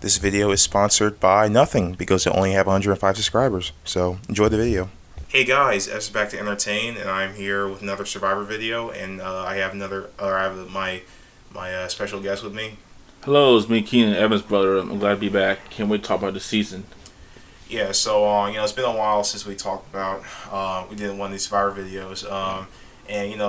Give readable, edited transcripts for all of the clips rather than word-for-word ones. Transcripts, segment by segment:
This video is sponsored by nothing because I only have 105 subscribers. So enjoy the video. Hey guys, S is back to entertain, and I'm here with another Survivor video, and I have my special guest with me. Hello, it's me, Keenan, Evans' brother. I'm glad to be back. Can't wait to talk about the season. Yeah, so it's been a while since we talked about we did one of these Survivor videos, and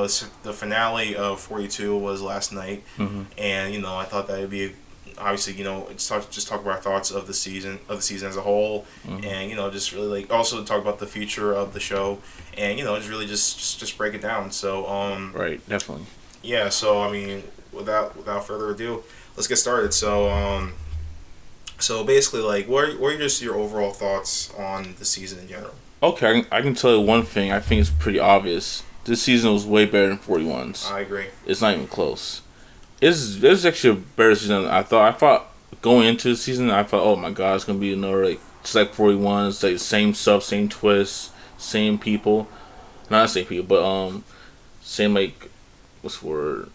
the finale of 42 was last night, and I thought that it'd be obviously, just talk about our thoughts of the season as a whole, and just really like also talk about the future of the show, and just really just break it down. So Right, definitely. yeah. So I mean, without further ado, let's get started. So basically, like, what are just your overall thoughts on the season in general? Okay, I can tell you one thing. I think it's pretty obvious. This season was way better than 41's. I agree. It's not even close. It's actually a better season than I thought. I thought going into the season, I thought, oh my god, it's gonna be another just like 41. It's like same stuff, same twists, same people. Not the same people, but same what's the word?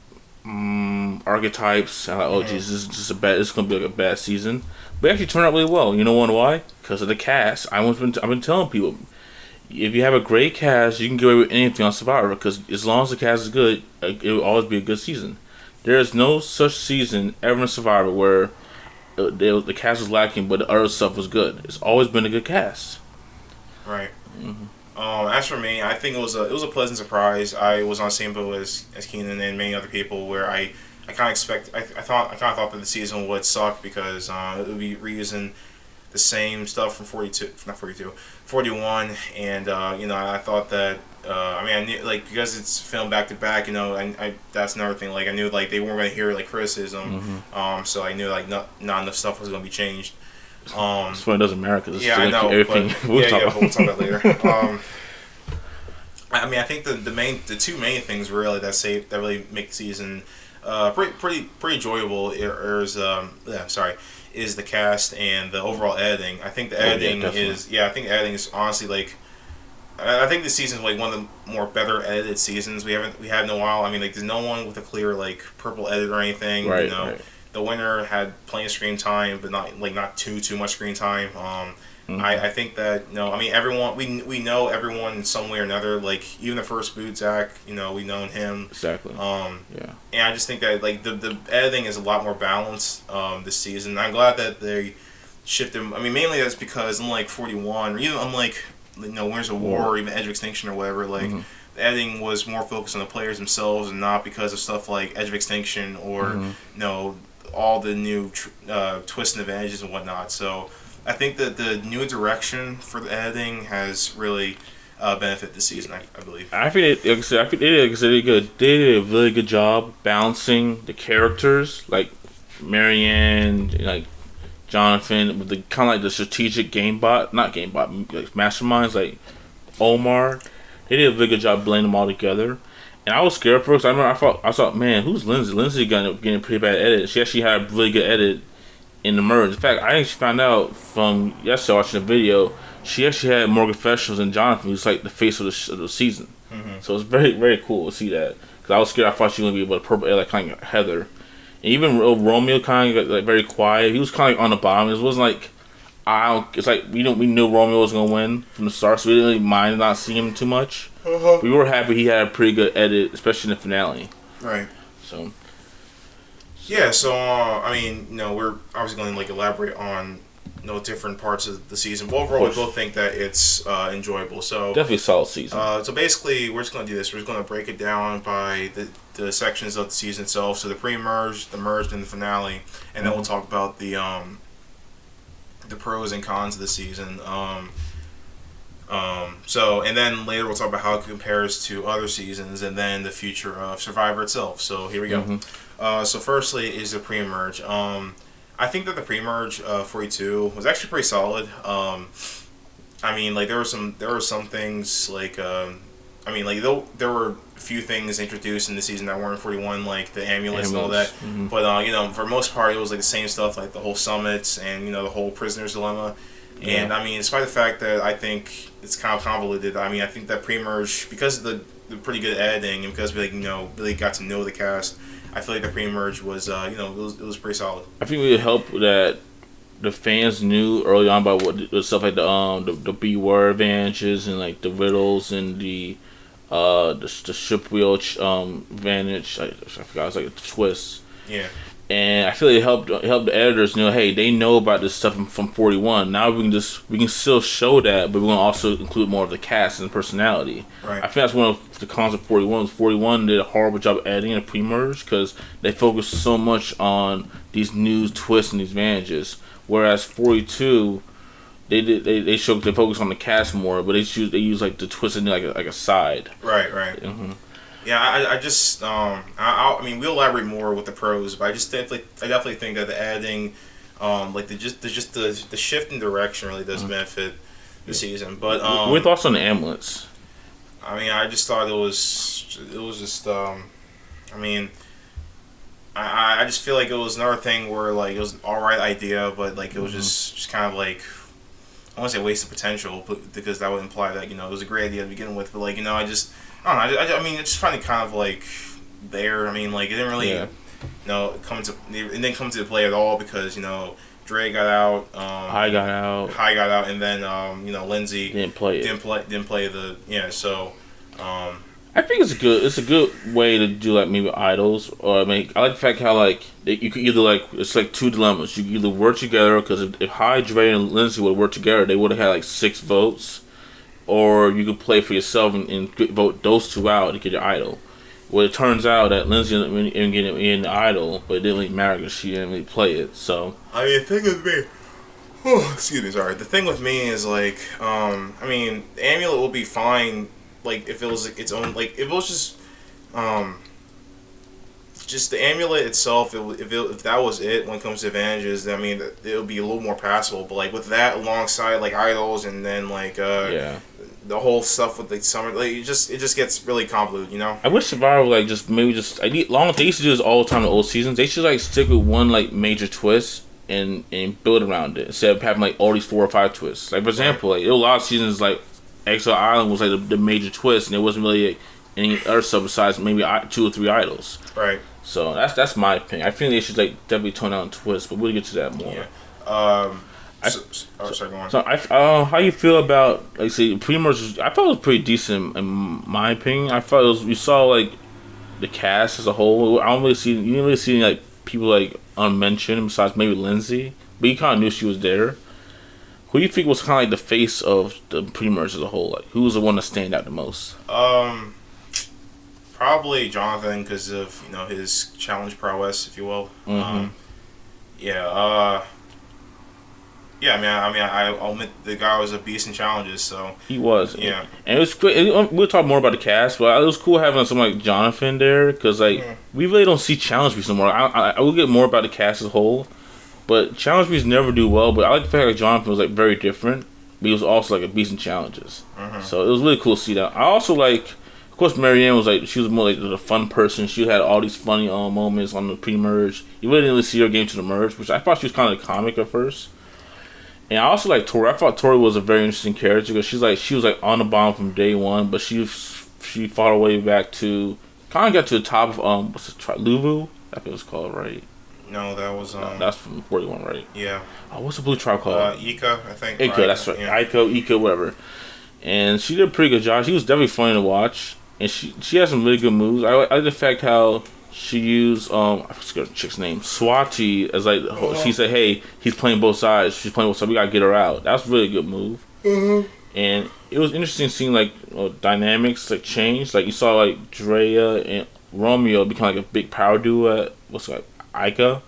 Archetypes. I thought, oh geez, this is just it's gonna be like a bad season. But it actually turned out really well. You know why? Because of the cast. I've been telling people, if you have a great cast, you can get away with anything on Survivor. Because as long as the cast is good, it will always be a good season. There is no such season ever in Survivor where the cast was lacking, but the other stuff was good. It's always been a good cast. Right. As for me, I think it was a pleasant surprise. I was on the same boat as Keenan and many other people, where I kind of thought that the season would suck because it would be reusing the same stuff from 41, and I thought that I knew, like, because it's filmed back to back, I that's another thing. Like, I knew, like, they weren't going to hear, like, criticism, so I knew, like, not enough stuff was going to be changed. That's why it doesn't matter, because I know, everything. We'll talk about that later. I think the two main things really that really make the season pretty enjoyable is the cast and the overall editing. I think the editing is honestly, like, I think this season is like one of the more better edited seasons we had in a while. I mean, like, there's no one with a clear, like, purple edit or anything. Right, right. The winner had plenty of screen time, but not too much screen time. I think that everyone we know everyone in some way or another. Like, even the first boot, Zach, we known him Exactly. And I just think that, like, the editing is a lot more balanced this season. I'm glad that they shifted. I mean, mainly that's because unlike 41, or even unlike Winners of War or even Edge of Extinction or whatever, like, the editing was more focused on the players themselves and not because of stuff like Edge of Extinction or all the new twists and advantages and whatnot. So I think that the new direction for the editing has really benefited this season, I believe. I think they did good. They did a really good job balancing the characters, like Marianne, like Jonathan, with the kind of like the strategic like masterminds, like Omar. They did a really good job blending them all together. And I was scared first. I remember I thought, man, who's Lindsay? Lindsay getting a pretty bad edit. She actually had a really good edit in the merge. In fact, I actually found out from yesterday watching the video, she actually had more confessionals than Jonathan, who's like the face of the season. So it's very, very cool to see that. Because I was scared. I thought she was going to be able to purple edit like kind of Heather. And even Romeo kind of got, like, very quiet. He was kind of like on the bottom. It wasn't like it's like we knew Romeo was going to win from the start, so we didn't really mind not seeing him too much. We were happy he had a pretty good edit, especially in the finale. Right. So. Yeah. So we're obviously going to, like, elaborate on different parts of the season. But overall, we both think that it's enjoyable. So definitely a solid season. So basically, we're just going to do this. We're just going to break it down by the sections of the season itself. So the pre-merge, the merged, and the finale, and then we'll talk about the pros and cons of the season. And then later we'll talk about how it compares to other seasons, and then the future of Survivor itself. So here we go. So firstly is the pre-merge. I think that the pre-merge 42 was actually pretty solid. Like, there were some things like there were a few things introduced in the season that weren't in 41, like the amulets and all that. But for the most part, it was like the same stuff, like the whole summits and the whole prisoner's dilemma. And despite the fact that I think it's kind of convoluted, I think that pre-merge, because of the pretty good editing and because we really got to know the cast, I feel like the pre-merge was it was pretty solid. I think it helped that the fans knew early on about what the stuff like the B word advantages and like the riddles and the ship wheel advantage. I forgot, it was like a twist. Yeah. And I feel like it helped the editors know, hey, they know about this stuff from 41. Now we can still show that, but we're gonna also include more of the cast and personality. Right. I think that's one of the cons of 41. 41 did a horrible job editing a pre-merge because they focused so much on these new twists and these advantages, whereas 42 they focus on the cast more, but they use like the twist in like a side. Right. Mm-hmm. Yeah, I just I mean we'll elaborate more with the pros, but I definitely think that the editing, like the shift in direction really does benefit the season. But what are your thoughts on the amulets? I mean, I just thought it was just I mean. I just feel like it was another thing where like it was an alright idea, but like it was just kind of like I won't say waste of potential, but because that would imply that it was a great idea to begin with. But like I don't know. I mean, it's just kind of like there. I mean, like it didn't really it didn't come to play at all because Dre got out, High got out, and then Lindsay didn't play the so. I think it's a good way to do like maybe idols, or I mean I like the fact how like you could either like it's like two dilemmas. You could either work together because if High, Dre, and Lindsay would work together, they would have had like 6 votes, or you could play for yourself and vote those two out to get your idol. Well, it turns out that Lindsay didn't get in the idol, but it didn't really matter because she didn't really play it. So I mean, the thing with me, excuse me, sorry. The thing with me is like, I mean, the amulet will be fine. Like if it was like, its own, like if it was just the amulet itself. If that was it when it comes to advantages, I mean, it would be a little more passable. But like with that alongside like idols and then like the whole stuff with the summer, like it just gets really convoluted, I wish Survivor like just maybe just long as they used to do this all the time in the old seasons. They should like stick with one like major twist and build around it instead of having like all these 4 or 5 twists. Like for example, like there were a lot of seasons like Exile Island was like the major twist, and there wasn't really any other stuff besides maybe 2 or 3 idols. Right. So that's my opinion. I think they should like definitely tone down twists, but we'll get to that more. Yeah. Sorry, go on. So how you feel about like say pre-merge? I thought it was pretty decent in my opinion. I thought you saw like the cast as a whole. You didn't really see any like people like unmentioned besides maybe Lindsay, but you kind of knew she was there. Who do you think was kind of like the face of the pre-merge as a whole? Like, who was the one that stand out the most? Probably Jonathan because of his challenge prowess, if you will. Mm-hmm. I mean, I'll admit the guy was a beast in challenges. So he was. Yeah, and it was quick. We'll talk more about the cast, but it was cool having someone like Jonathan there because like we really don't see challenge beasts anymore. I will get more about the cast as a whole. But challenge beasts never do well. But I like the fact that Jonathan was like very different. But he was also like a beast in challenges. Mm-hmm. So it was really cool to see that. I also like, of course, Marianne was like she was more like the fun person. She had all these funny moments on the pre-merge. You really didn't really see her game to the merge, which I thought she was kind of comic at first. And I also like Tori. I thought Tori was a very interesting character because she was like on the bottom from day one, but she fought her way back to kind of got to the top of Luvu. I think it was called right. No, that was that's from 41, right? Yeah. What's the blue tribe called? Ika, I think. Ika, right. That's right. Yeah. Ika, whatever. And she did a pretty good job. She was definitely funny to watch, and she has some really good moves. I like the fact how she used I forget the chick's name, Swati, as like she said, hey, he's playing both sides. She's playing both sides. We gotta get her out. That's a really good move. Mm-hmm. And it was interesting seeing like dynamics like change. Like you saw like Drea and Romeo become like a big power duo at Ika,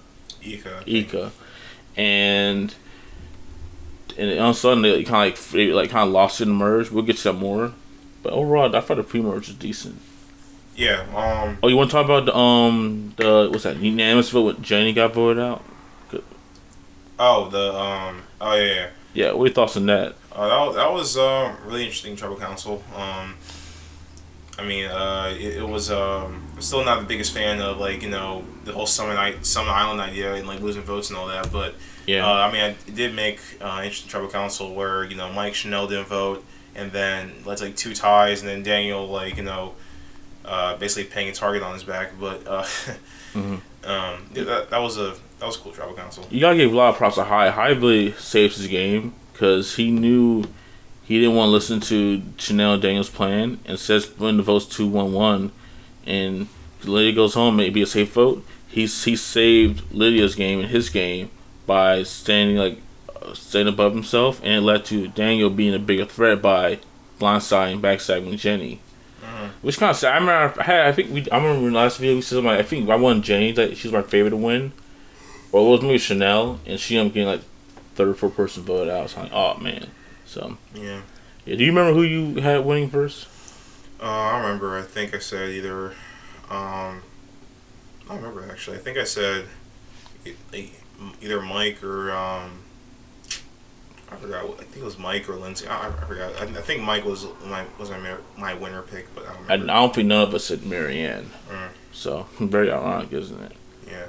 and all of a sudden they kind of lost in the merge. We'll get to that more, but overall, I thought the pre-merge was decent. Yeah. Oh, you want to talk about the what's that unanimous vote when Jenny got voted out? Good. Oh, oh yeah. Yeah, what are your thoughts on that? That was really interesting. Tribal Council. I mean, it was still not the biggest fan of like the whole Summon Island idea and like losing votes and all that, but yeah, I mean, it did make interesting Tribal Council where Mike Chanel didn't vote, and then let's like 2 ties, and then Daniel like basically paying a target on his back, but mm-hmm. that was a That was a cool tribal council. You gotta give a lot of props to High. High really saves his game because he knew he didn't want to listen to Chanel and Daniel's plan and says when the vote's 2-1-1 and Lydia goes home, maybe a safe vote. He saved Lydia's game and his game by staying above himself, and it led to Daniel being a bigger threat by blindsiding, backstabbing Jenny. Which kind of sad. I remember in the last video we said I think I won Jenny that she's my favorite to win, or it was maybe Chanel, and she ended up getting like third or fourth person voted out. So I'm like, oh man. So yeah. Do you remember who you had winning first? I remember. I think I said either. I don't remember actually. I think I said either Mike or I forgot. I think it was Mike or Lindsay. I forgot. I think Mike was my winner pick, but I don't remember. I don't think none of us said Marianne. So very ironic, isn't it? Yeah.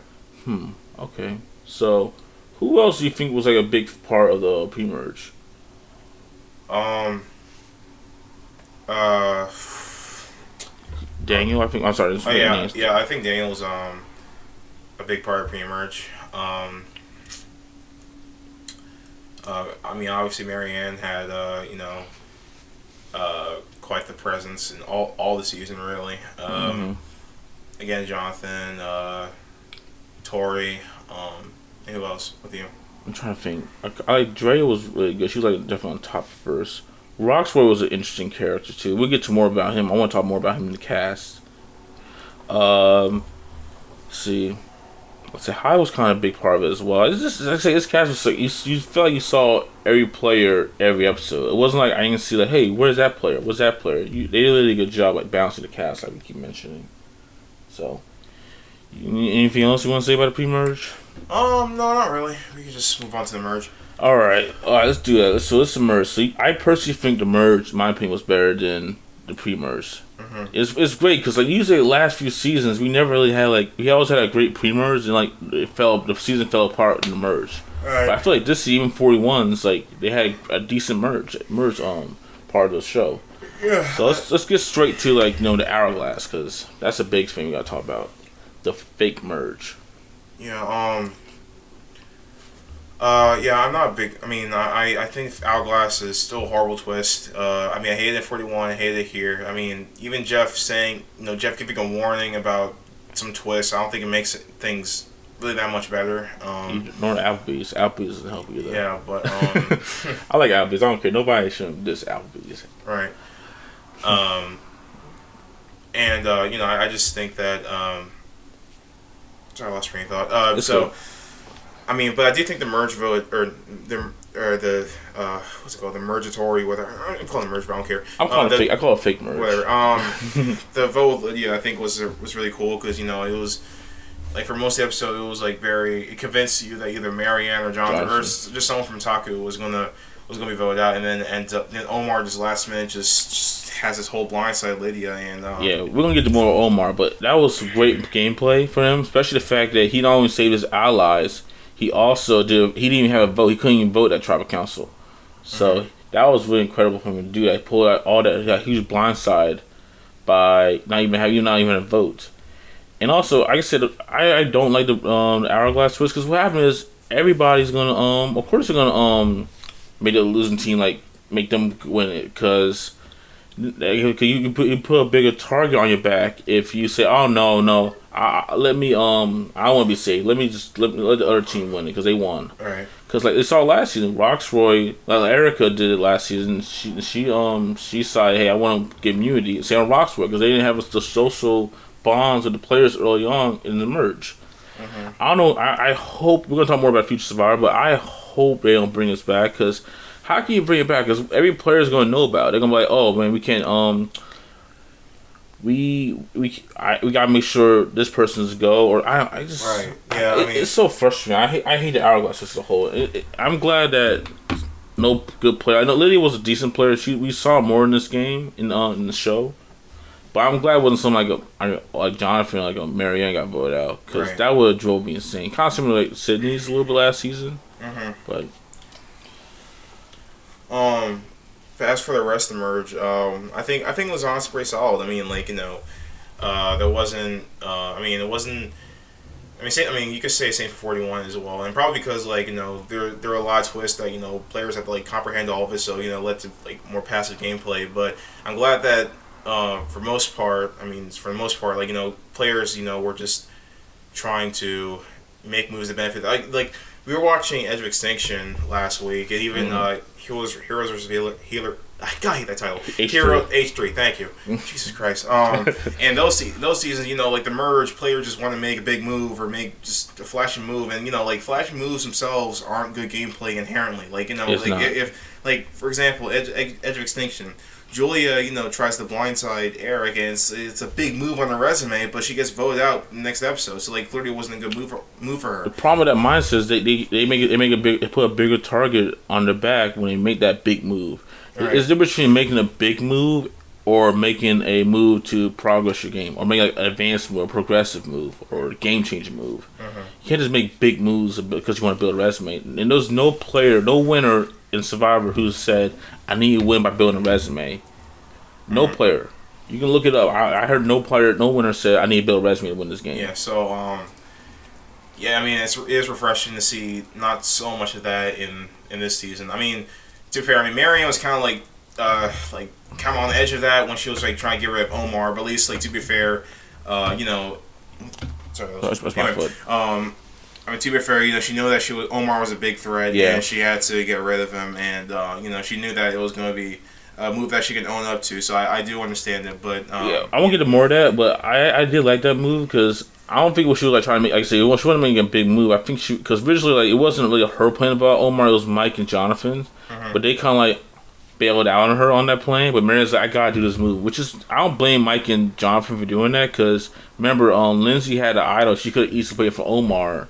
Okay. So who else do you think was like a big part of the pre-merge? Daniel, I think. I'm sorry. Yeah. I think Daniel was a big part of pre-merge. I mean, obviously, Marianne had quite the presence in all the season, really. Again, Jonathan, Tori, and who else with you? I'm trying to think. I like Drea was really good. She was like definitely on top first. Roxroy was an interesting character too. We'll get to more about him. I want to talk more about him in the cast. Let's see. Let's say High was kind of a big part of it as well. It's just like I say, this cast was like you felt like you saw every player every episode. It wasn't like I didn't see like, hey, where's that player? What's that player? They did a really good job like balancing the cast, like we keep mentioning. So, anything else you want to say about the pre-merge? No, not really. We can just move on to the merge. All right, let's do that. So let's merge. So I personally think the merge, in my opinion, was better than the pre-merge. It's great because like usually the last few seasons we never really had we always had a great pre-merge and like the season fell apart in the merge. Right. But I feel like this season 41's like they had a decent merge part of the show. Yeah. So let's get straight to the hourglass because that's a big thing we gotta talk about, the fake merge. Yeah. Yeah, I'm not a big. I mean, I think Hourglass is still a horrible twist. I mean, I hated it 41. I hated it here. I mean, even Jeff saying, Jeff giving a warning about some twists. I don't think it makes things really that much better. Nor Applebee's. Applebee's doesn't help you though. Yeah, but I like Applebee's. I don't care. Nobody should diss Applebee's. Right. And I just think that. Sorry, I lost train of thought. So. I mean, but I do think the merge vote or the what's it called, the mergatory, whether I'm calling it merge, but I don't care. I call it fake merge. Whatever. The vote with Lydia I think was really cool because it was like for most of the episode it was like it convinced you that either Marianne or Jonathan or just someone from Taku was gonna be voted out, and then then Omar just last minute just has this whole blindside Lydia and yeah, we're gonna get to more Omar, but that was great gameplay for him, especially the fact that he not only saved his allies. He also he didn't even have a vote. He couldn't even vote at tribal council. So that was really incredible for him to do that. He pulled out all that huge blindside by not even a vote. And also, like I said, I don't like the hourglass twist because what happened is everybody's gonna of course they're gonna make the losing team make them win it because you can put a bigger target on your back if you say, oh no. I don't want to be safe. Let the other team win it because they won. All right. Because they saw last season, Roxroy, Erica did it last season. She decided, hey, I want to get immunity. Say on Roxroy because they didn't have the social bonds with the players early on in the merge. I don't know. I hope we're gonna talk more about Future Survivor, but I hope they don't bring us back because how can you bring it back? Because every player is gonna know about it. They're gonna be like, oh man, we can't we gotta make sure this person's go or I just right. Yeah, it's so frustrating. I hate the hourglass as a whole. I'm glad that no good player. I know Lydia was a decent player. We saw more in this game in the show, but I'm glad it wasn't something like Jonathan, like Marianne got voted out because that would have drove me insane. Kind of similar like Sydney's a little bit last season, but as for the rest of the merge, I think it was honestly pretty solid. I mean, there wasn't. I mean, it wasn't You could say same for 41 as well, and probably because there are a lot of twists that players have to comprehend all of it, so led to more passive gameplay. But I'm glad that for the most part, players were just trying to make moves that benefit. We were watching Edge of Extinction last week, and even Heroes vs. Healer. I gotta hate that title. H3. Thank you. Jesus Christ. And those seasons, the merge, players just want to make a big move or make just a flashing move, and flashing moves themselves aren't good gameplay inherently. If for example, Edge of Extinction. Julia, tries to blindside Eric, and it's a big move on her resume, but she gets voted out in the next episode. So clearly, it wasn't a good move for her. The problem with that mindset is they put a bigger target on their back when they make that big move. Right. It's the difference between making a big move or making a move to progress your game, or make an advanced move, a progressive move, or a game changing move. Mm-hmm. You can't just make big moves because you want to build a resume. And there's no winner in Survivor who said, I need to win by building a resume. No player. You can look it up. I heard no winner said, I need to build a resume to win this game. Yeah, so, it is refreshing to see not so much of that in this season. To be fair, Marianne was kind of kind of on the edge of that when she was trying to get rid of Omar, but at least, to be fair, sorry, that's my foot. To be fair, she knew that Omar was a big threat, and she had to get rid of him, and she knew that it was going to be a move that she could own up to. So I do understand it, but I won't get to more of that, but I did like that move because I don't think what she was trying to make. Like I say, she wasn't making a big move. I think because originally it wasn't really her plan about Omar. It was Mike and Jonathan, but they kind of bailed out on her on that plan. But Marianne's like, I gotta do this move, which is I don't blame Mike and Jonathan for doing that because remember, Lindsay had an idol. She could have easily played for Omar.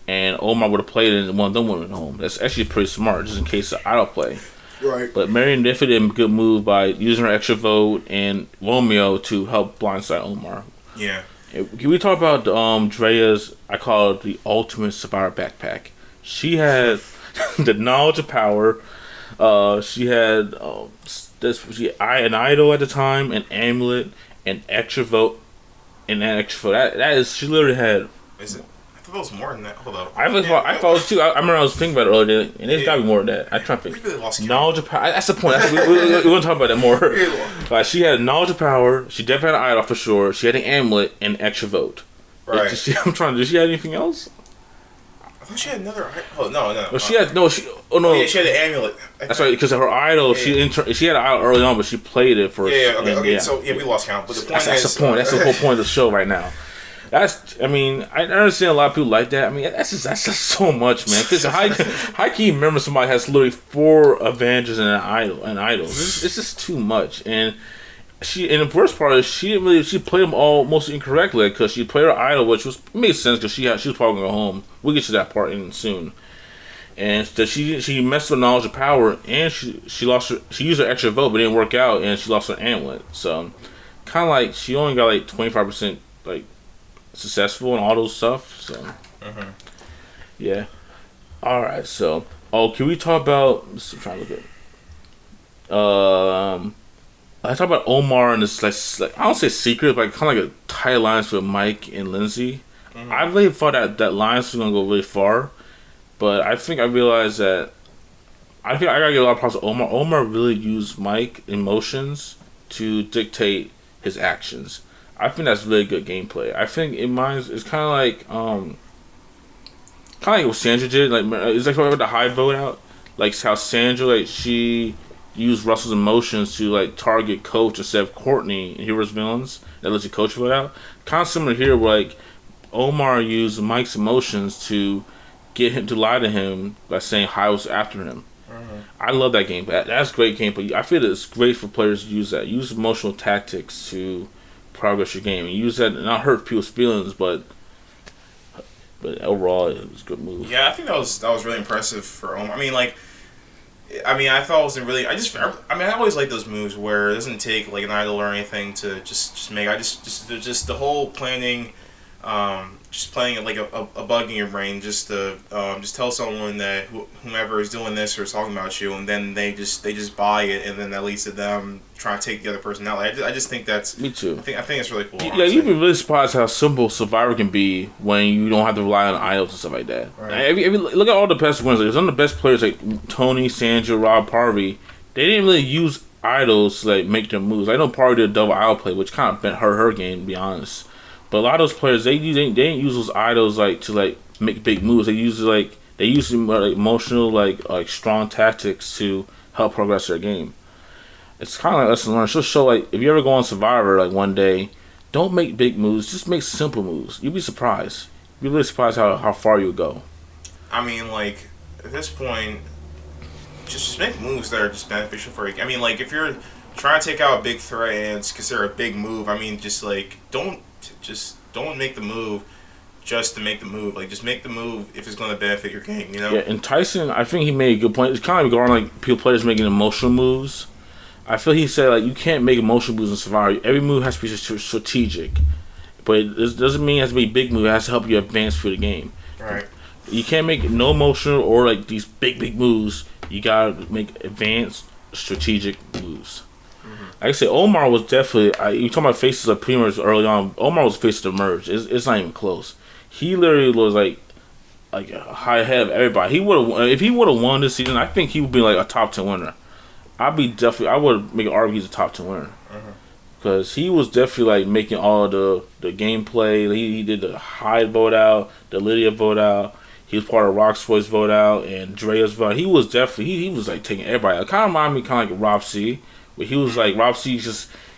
And Omar would have played it and one of them went home. That's actually pretty smart, just in case the idol play. Right. But Marianne definitely did a good move by using her extra vote and Romeo to help blindside Omar. Yeah. Can we talk about Drea's, I call it the ultimate Survivor backpack. She had the knowledge of power. She had an idol at the time, an amulet, an extra vote, and an extra vote. That is, she literally had... Is it? I thought it was more than that. Hold up. I thought it was too. I remember I was thinking about it earlier, and it's gotta be more than that. I try to think. Really lost count. Knowledge of power. That's the point. We're gonna talk about that more. She had knowledge of power. She definitely had an idol for sure. She had an amulet and an extra vote. Right. Did she have anything else? I thought she had another. Oh no. Well, she had no. She. Oh no. Yeah, she had the amulet. That's right. Because her idol, she had an idol early on, but she played it for. Okay. So we lost count. But the point that's the point. That's the whole point of the show right now. I understand a lot of people like that. That's just so much, man. Because how can you remember somebody has literally 4 advantages and an idol? It's just too much. And the worst part is she played them all mostly incorrectly because she played her idol, which made sense because she was probably going to go home. We'll get to that part in soon. And she messed with knowledge of power, and she used her extra vote, but it didn't work out, and she lost her amulet. So kind of she only got 25% successful and all those stuff. So yeah. All right. So can we talk about? I'm trying to look at. I talk about Omar and this I don't say secret, but kind of a tight alliance with Mike and Lindsay. I really thought that alliance was gonna go really far, but I think I realized that I gotta give a lot of props to Omar. Omar really used Mike's emotions to dictate his actions. I think that's really good gameplay. I think it's kind of like what Sandra did. It's like with the high vote out, like how Sandra she used Russell's emotions to target Coach instead of Courtney in Heroes Villains. That lets you Coach vote out. Kind of similar here, where Omar used Mike's emotions to get him to lie to him by saying High was after him. I love that gameplay. That's great gameplay. I feel it's great for players to use that. Use emotional tactics to progress your game and use that and not hurt people's feelings, but overall it was a good move. Yeah, I think that was really impressive for Omar. I thought it wasn't really. I always like those moves where it doesn't take an idol or anything to just make. Just the whole planning, just playing it like a bug in your brain, just to just tell someone that whomever is doing this or is talking about you, and then they just buy it, and then that leads to them trying to take the other person out. Like, I just think that's Me too. I think it's really cool. Yeah, you'd be really surprised how simple Survivor can be when you don't have to rely on idols and stuff like that. Right. Like, if you look at all the best winners, like, some of the best players like Tony, Sandra, Rob Parvey, they didn't really use idols to like make their moves. I know Parvey did a double idol play, which kind of hurt her game, to be honest. But a lot of those players, they didn't use those idols like to like make big moves. They use like emotional like strong tactics to help progress their game. It's kind of like lesson learned. She'll show like if you ever go on Survivor like one day, don't make big moves. Just make simple moves. You'd be surprised. You'd be really surprised how far you would go. I mean, like at this point, just make moves that are just beneficial for you. I mean, like if you're trying to take out a big threat and it's considered a big move, I mean, just don't make the move just to make the move. Like, just make the move if it's going to benefit your game, you know? Yeah, and Tyson, I think he made a good point. It's kind of regarding like people players making emotional moves. I feel he said like you can't make emotional moves in Survivor. Every move has to be strategic, but it doesn't mean it has to be a big move. It has to help you advance through the game. Right. You can't make no emotional or like these big moves. You gotta make advanced strategic moves. Like I said, Omar was definitely. You talking about faces of premiers early on. Omar was face of the merge. It's not even close. He literally was like high ahead of everybody. He would have if he would have won this season. I think he would be like a top 10 winner. I would make an argument he's a top 10 winner because he was definitely like making all the gameplay. He did the Hyde vote out, the Lydia vote out. He was part of Rock's voice vote out and Drea's vote. He was definitely he was like taking everybody out. It kind of reminded me kind of like Rob C. But he was like Rob C.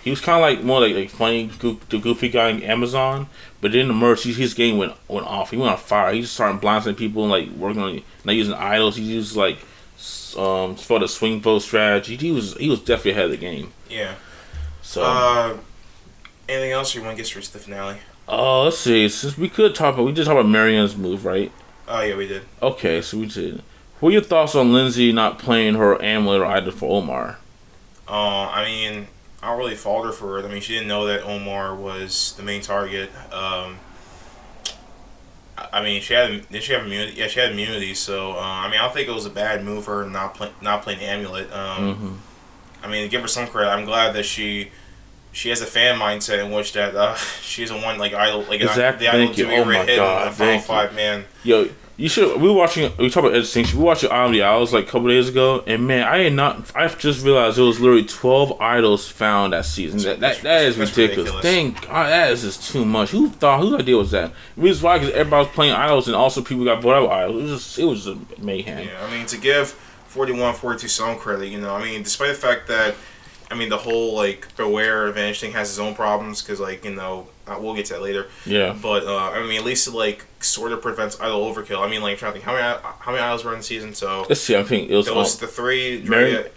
He was kind of like more like funny, the goofy guy in Amazon. But then the merge, his game went off. He went on fire. He just started blinding people and like working on not using idols. He used like for the swing vote strategy. He was definitely ahead of the game. Yeah. So anything else, or you want to get straight to the finale? Let's see. Since we did talk about Marianne's move, right? Oh yeah, we did. Okay, so we did. What are your thoughts on Lindsay not playing her amulet or idol for Omar? I mean, I don't really fault her for it. I mean, she didn't know that Omar was the main target. I mean, did she have immunity? Yeah, she had immunity. So, I mean, I don't think it was a bad move for her not playing amulet. I mean, to give her some credit, I'm glad that she has a fan mindset in which that she doesn't want like idol like exactly. the idol to be hidden in a final five man. Yo, you should. We talk about editing. We watched Island of the Owls like a couple days ago, and man, I've just realized it was literally 12 idols found that season. That is ridiculous. Thank God, that is just too much. Whose idea was that? The reason why because everybody was playing idols, and also people got voted out idols. It was just mayhem. Yeah, I mean, to give 41, 42 some credit, you know, I mean, despite the fact that, I mean, the whole like Beware Advantage thing has its own problems because, like, you know, we'll get to that later. Yeah. But I mean, at least it like sort of prevents idol overkill. I mean, like, I'm trying to think how many idols were in the season. So let's see. I think it was the three: Drea,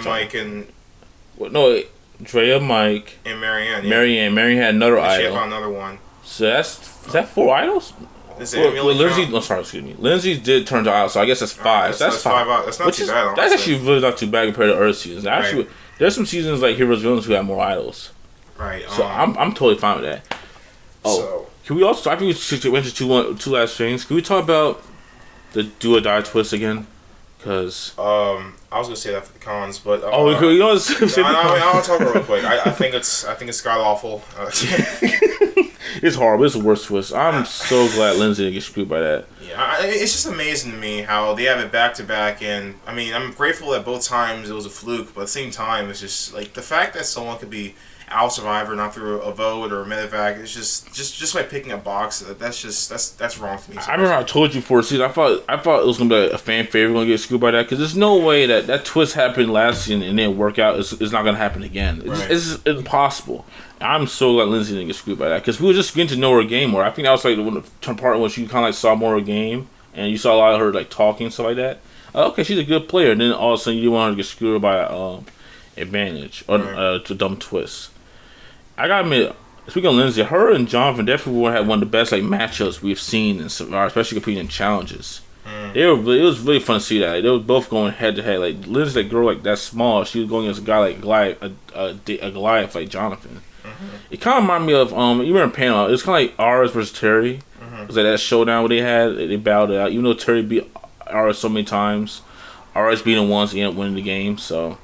Mike, and Drea, Mike, and Marianne. Yeah. Marianne had another idol. She had found another one. So is that 4 idols? Lindsay did turn to idol, so I guess that's 5. So that's 5 out. That's not too bad. That's actually really not too bad compared to other seasons. Actually, right. There's some seasons like Heroes Villains who have more idols. Right. So I'm totally fine with that. Can we also? I think we should went to two last things. Can we talk about the do or die twist again? Because I was gonna say that for the cons, but you know what? I'll talk real quick. I think it's god awful. It's horrible. It's the worst twist. I'm so glad Lindsay didn't get screwed by that. Yeah, it's just amazing to me how they have it back to back, and I mean, I'm grateful that both times it was a fluke, but at the same time, it's just like the fact that someone could be out Survivor not through a vote or a medevac. It's just by picking a box. That's wrong to me. I remember I told you for a season. I thought it was gonna be a fan favorite gonna get screwed by that because there's no way that twist happened last season and didn't work out. It's not gonna happen again. It's impossible. I'm so glad Lindsay didn't get screwed by that because we were just getting to know her game more. I think that was like the part when she kind of like saw more of her game and you saw a lot of her like talking and stuff like that. Okay, she's a good player. And then all of a sudden you want her to get screwed by advantage or to dumb twist. I gotta admit, speaking of Lindsay, her and Jonathan definitely had one of the best like matchups we've seen in Survivor, especially competing in challenges. It was really fun to see that. They were both going head to head. Like Lindsay, that girl like that small, she was going against a guy like Goliath like Jonathan. It kind of reminded me of you remember panel. It was kind of like ours versus Terry. was like that showdown where they battled it out. Even though Terry beat RS so many times, RS being the ones he ended up winning the game. So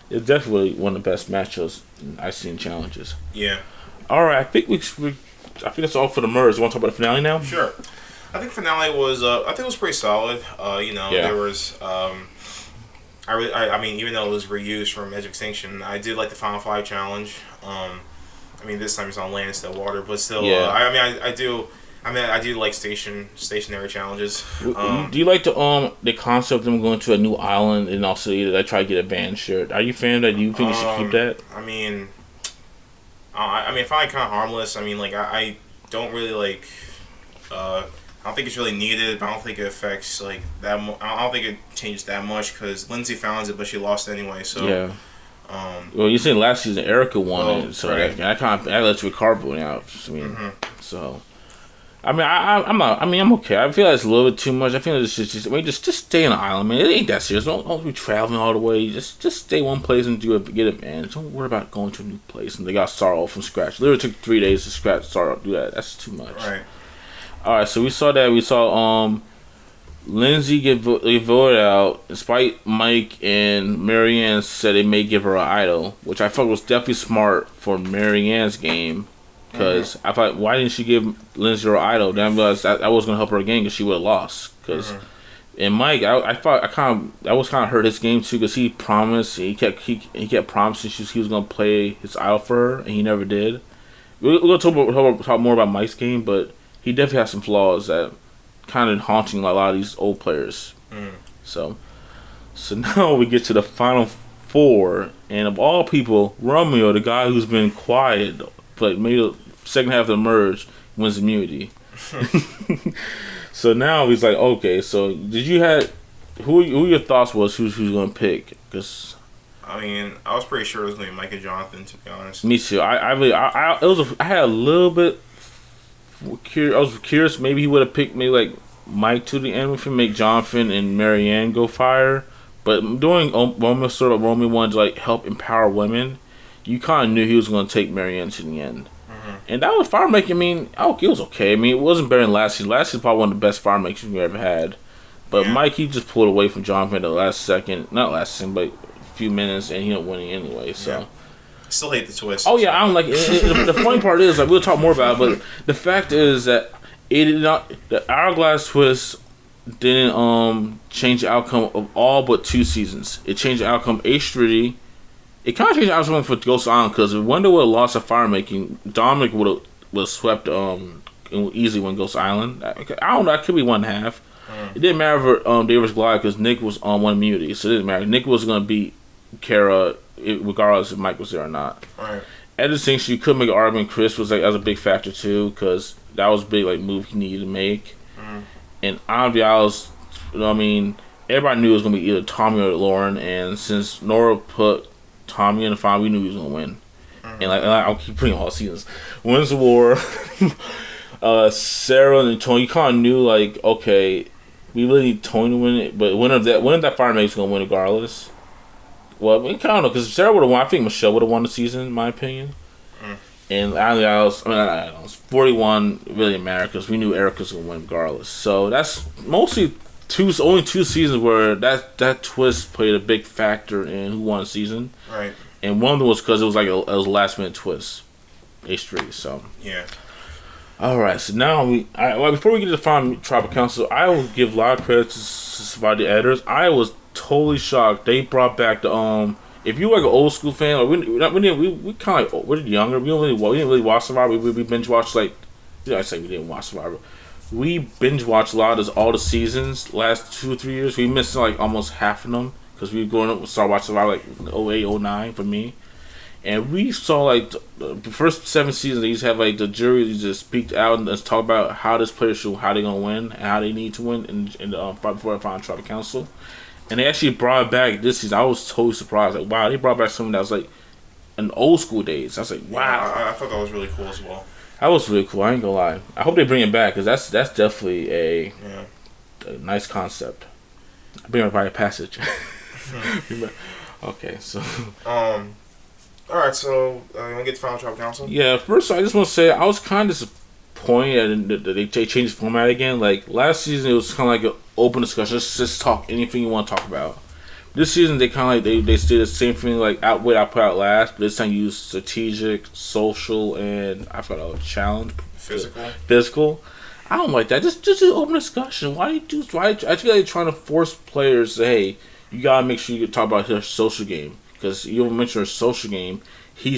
it's definitely one of the best matchups I've seen challenges. Yeah. All right, I think that's all for the merge. You want to talk about the finale now? Sure. I think finale was it was pretty solid. There was I mean, even though it was reused from Edge of Extinction, I did like the Final Five challenge. I mean, this time it's on land instead of water, but still, I do like stationary challenges. Do you like the concept of them going to a new island and also they try to get a band shirt? Are you a fan of that? Do you think you should keep that? I mean, I find it kind of harmless. I mean, like I don't really like. I don't think it's really needed, but I don't think it affects like that. I don't think it changed that much because Lindsay found it, but she lost anyway. So yeah. Well, you said last season Erica won it, so right. that lets Ricardo out. I mean, so. I mean, I'm okay. I feel like it's a little bit too much. I feel like it's just stay on the island, man. It ain't that serious. Don't be traveling all the way. Just stay one place and get it, man. Don't worry about going to a new place and they got to start off from scratch. Literally took 3 days to do that. That's too much. Right. All right, so we saw that. We saw Lindsay get voted out, despite Mike and Marianne said they may give her an idol, which I thought was definitely smart for Marianne's game. Because I thought, why didn't she give Lindsay her idol? Then I realized that was going to help her again because she would have lost. And Mike, I thought I was kind of hurt his game too because he promised he kept promising he was going to play his idol for her and he never did. We're going to talk more about Mike's game, but he definitely has some flaws that kind of haunting a lot of these old players. So now we get to the final four, and of all people, Romeo, the guy who's been quiet, but maybe the second half of the merge, wins immunity. So now he's like, okay, so did you have who your thoughts was who's going to pick? Because I mean, I was pretty sure it was going to be Mike and Jonathan, to be honest. Me too. I had a little bit. I was curious. Maybe he would have picked maybe like Mike to the end with him, make Jonathan and Marianne go fire. But doing Romeo wanted to like help empower women, you kind of knew he was going to take Marianne to the end. And that was fire making. I mean, it was okay. I mean, it wasn't better than last season. Last season was probably one of the best fire makes we ever had. But Mike, he just pulled away from Jonathan at the last second. Not last second, but a few minutes, and he ended up winning anyway. So. Still hate the twist. Oh yeah, I don't like it. The funny part is, like, we'll talk more about it, but the fact is that it did not. The hourglass twist didn't change the outcome of all but 2 seasons. It changed the outcome H3. It kind of changed the outcome for Ghost Island because if Wonder would have lost a fire making, Dominic would have swept easily win Ghost Island. I don't know. That could be 1/2. It didn't matter for Davis Glide because Nick was on one immunity, so it didn't matter. Nick was gonna beat Kara regardless if Mike was there or not. Right. At the thing, you could make an argument. Chris was like as a big factor too because that was a big like move he needed to make. And obviously, I mean, everybody knew it was gonna be either Tommy or Lauren. And since Nora put Tommy in the final, we knew he was gonna win. And I'll keep putting all seasons. Wins the war. Sarah and Tony, you kind of knew like, okay, we really need Tony to win it, but winner of that fire make's gonna win regardless. Well, I don't know, because Sarah would have won. I think Michelle would have won the season, in my opinion. And I don't know, 41 really didn't matter because we knew Erica was going to win regardless. So that's mostly only 2 seasons where that twist played a big factor in who won the season. Right. And one of them was because it was like it was a last minute twist. H3, so. Yeah. Alright, so now before we get to the final tribal council, I will give a lot of credit to the editors. I was totally shocked. They brought back the if you were like an old school fan, like we kind of like we're younger. We didn't really watch Survivor. We binge watched like I say we didn't watch Survivor. We binge watched a lot of all the seasons last 2 or 3 years. We missed like almost half of them because we were going up start watching Survivor like 08, 09 for me. And we saw like the first 7 seasons. They used to have like the jury just speak out and just talk about how this player should, how they're gonna win, and how they need to win, and before the final tribal council. And they actually brought it back this season. I was totally surprised. Like, wow, they brought back something that was like in old school days. I was like, wow. Yeah, I thought that was really cool as well. That was really cool. I ain't gonna lie. I hope they bring it back because that's definitely a nice concept. I bring it by a passage. Okay, so. All right, so you want to get the final tribal council? Yeah, first I just want to say I was kind of point and they changed the format again. Like last season, it was kind of like an open discussion. Just talk anything you want to talk about. This season, they kind of like they did the same thing like outwit I put out last, but this time you use strategic, social, and I forgot challenge physical. I don't like that. Just an open discussion. Why do you do? Why I feel like you're trying to force players to, hey, you gotta make sure you talk about their social game, because you don't mention her social game, he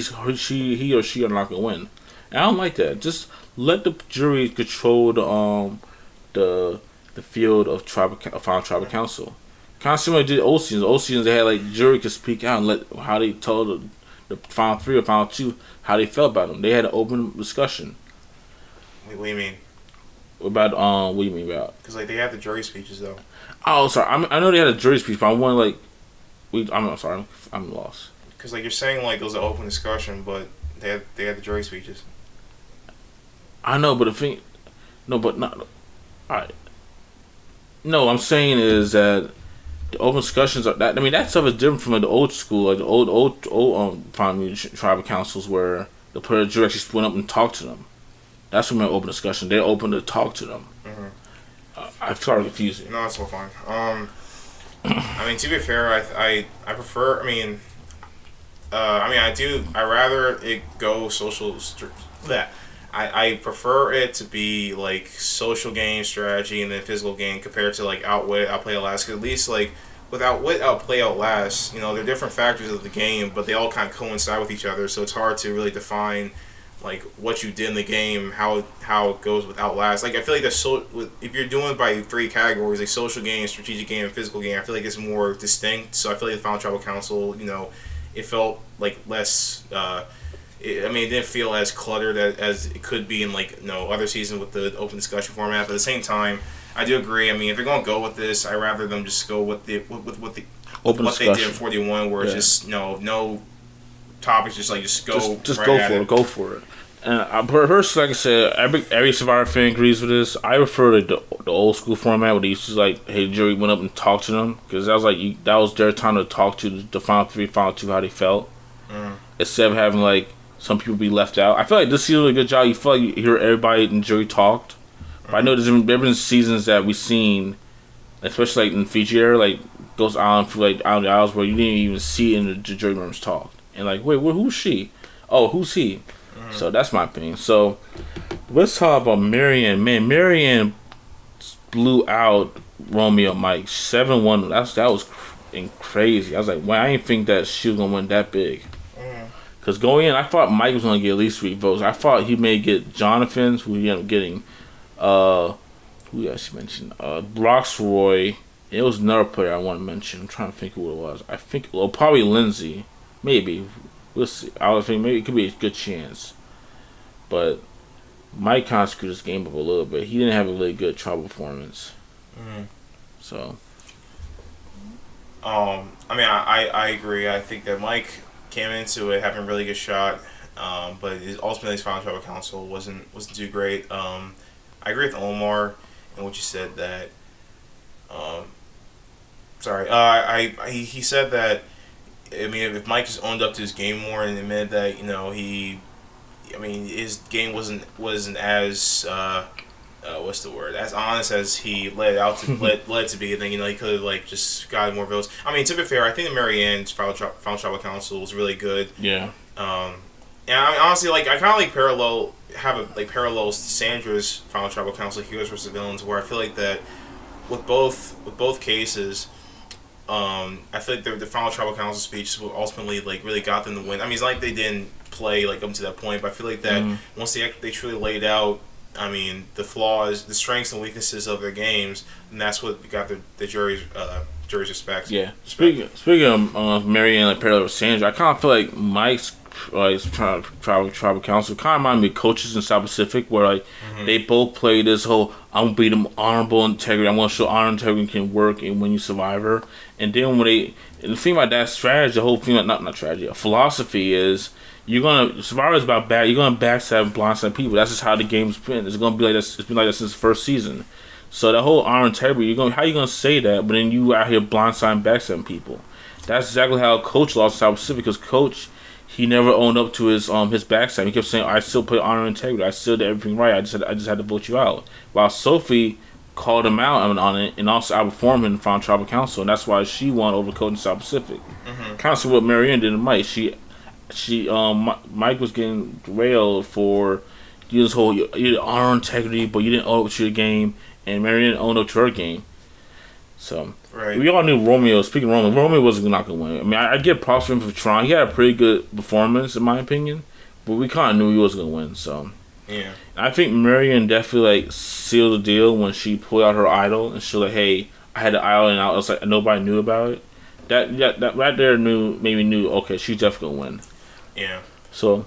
or she are not gonna win. And I don't like that. Just let the jury control the field of final tribal council. Kind of similar to the old seasons. Old seasons they had like jury could speak out and let how they told the final three or final two how they felt about them. They had an open discussion. What do you mean? About what do you mean about? Because like they had the jury speeches though. Oh, sorry. I know they had a jury speech, but I want like I'm sorry. I'm lost. Because like you're saying like it was an open discussion, but they had the jury speeches. I know, but the thing, no, but not. All right. No, I'm saying is that the open discussions are that. I mean, that stuff is different from like, the old school, like the old final tribal councils where the jury actually went up and talked to them. That's when open discussion. They're open to talk to them. Mm-hmm. I'm sorry to confuse you. No, it's all fine. I mean, to be fair, I prefer. I rather it go social. That I prefer it to be like social game strategy and then physical game compared to like outwit, outplay, outlast. Cause at least like with outwit, outplay, outlast, they're different factors of the game, but they all kind of coincide with each other. So it's hard to really define like what you did in the game, how it goes with outlast. Like I feel like if you're doing it by three categories, like social game, strategic game, and physical game, I feel like it's more distinct. So I feel like the Final Tribal Council, it felt like less. It didn't feel as cluttered as it could be in like other seasons with the open discussion format. But at the same time, I do agree. I mean, if they're gonna go with this, I'd rather them just go with what they did in 41, where it's just no topics, just go just right go for it. And personally, like I said, every Survivor fan agrees with this. I prefer the old school format where they used to like, hey, the jury went up and talked to them, because that was like that was their time to talk to the final three, final two, how they felt, instead of having like some people be left out. I feel like this season did a good job. You feel like you hear everybody in the jury talked. But I know there's been seasons that we've seen, especially like in Fiji era, like those islands where you didn't even see in the jury members talked, and like, wait, who's she? Oh, who's he? So that's my opinion. So let's talk about Marianne. Man, Marianne blew out Romeo Mike 7-1. That was crazy. I was like, wow, I didn't think that she was gonna win that big. Because going in, I thought Mike was gonna get at least 3 votes. I thought he may get Jonathan's, who he ended up getting. Who else she mentioned? Roxroy. It was another player I want to mention. I'm trying to think who it was. I think probably Lindsay. Maybe. We'll see. I was thinking maybe it could be a good chance. But Mike kind of screwed his game up a little bit. He didn't have a really good tribal performance. So. I agree. I think that Mike came into it having a really good shot, but ultimately his final tribal council wasn't too great. I agree with Omar and what you said that. He said that. I mean, if Mike just owned up to his game more and admitted that his game wasn't as as honest as he led to be, then he could have like just got more votes. I mean, to be fair, I think that Marianne's final tribal council was really good. Yeah. And honestly, like I kind of parallels Sandra's final tribal council, heroes versus villains, where I feel like that with both cases. I feel like the final tribal council speech ultimately like really got them to win. I mean, it's not like they didn't play like up to that point, but I feel like that once they truly laid out, I mean, the flaws, the strengths and weaknesses of their games, and that's what got the jury's respect. Yeah. Speaking of Marianne, like parallel with Sandra, I kind of feel like Mike's tribal council kind of remind me of coaches in South Pacific, where like they both play this whole I'm gonna be them honorable integrity. I'm gonna show honor and integrity can work and when you Survivor. And then the thing about that strategy, the whole thing not strategy, a philosophy is Survivor is about you're gonna backstab and blindside people. That's just how the game's been. It's gonna be like this. It's been like that since the first season. So the whole honor and integrity, how you gonna say that? But then you out here blindsiding, backstabbing people. That's exactly how Coach lost South Pacific, because Coach, he never owned up to his backside. He kept saying, "I still put honor and integrity. I still did everything right. I just had to vote you out." While Sophie called him out on it and also outperformed him in the final tribal council, and that's why she won over Code in South Pacific. Kind of what Marianne did to Mike. Mike was getting railed for you this whole you did honor integrity, but you didn't own up to your game, and Marianne owned up to her game. So we all knew Romeo. Speaking of Romeo wasn't not gonna win. I mean, I get props for him for trying. He had a pretty good performance in my opinion, but we kind of knew he was gonna win. So yeah, I think Marianne definitely like sealed the deal when she pulled out her idol and she was like, "Hey, I had the idol and I was like nobody knew about it." That right there made me knew okay, she's definitely gonna win. Yeah. So,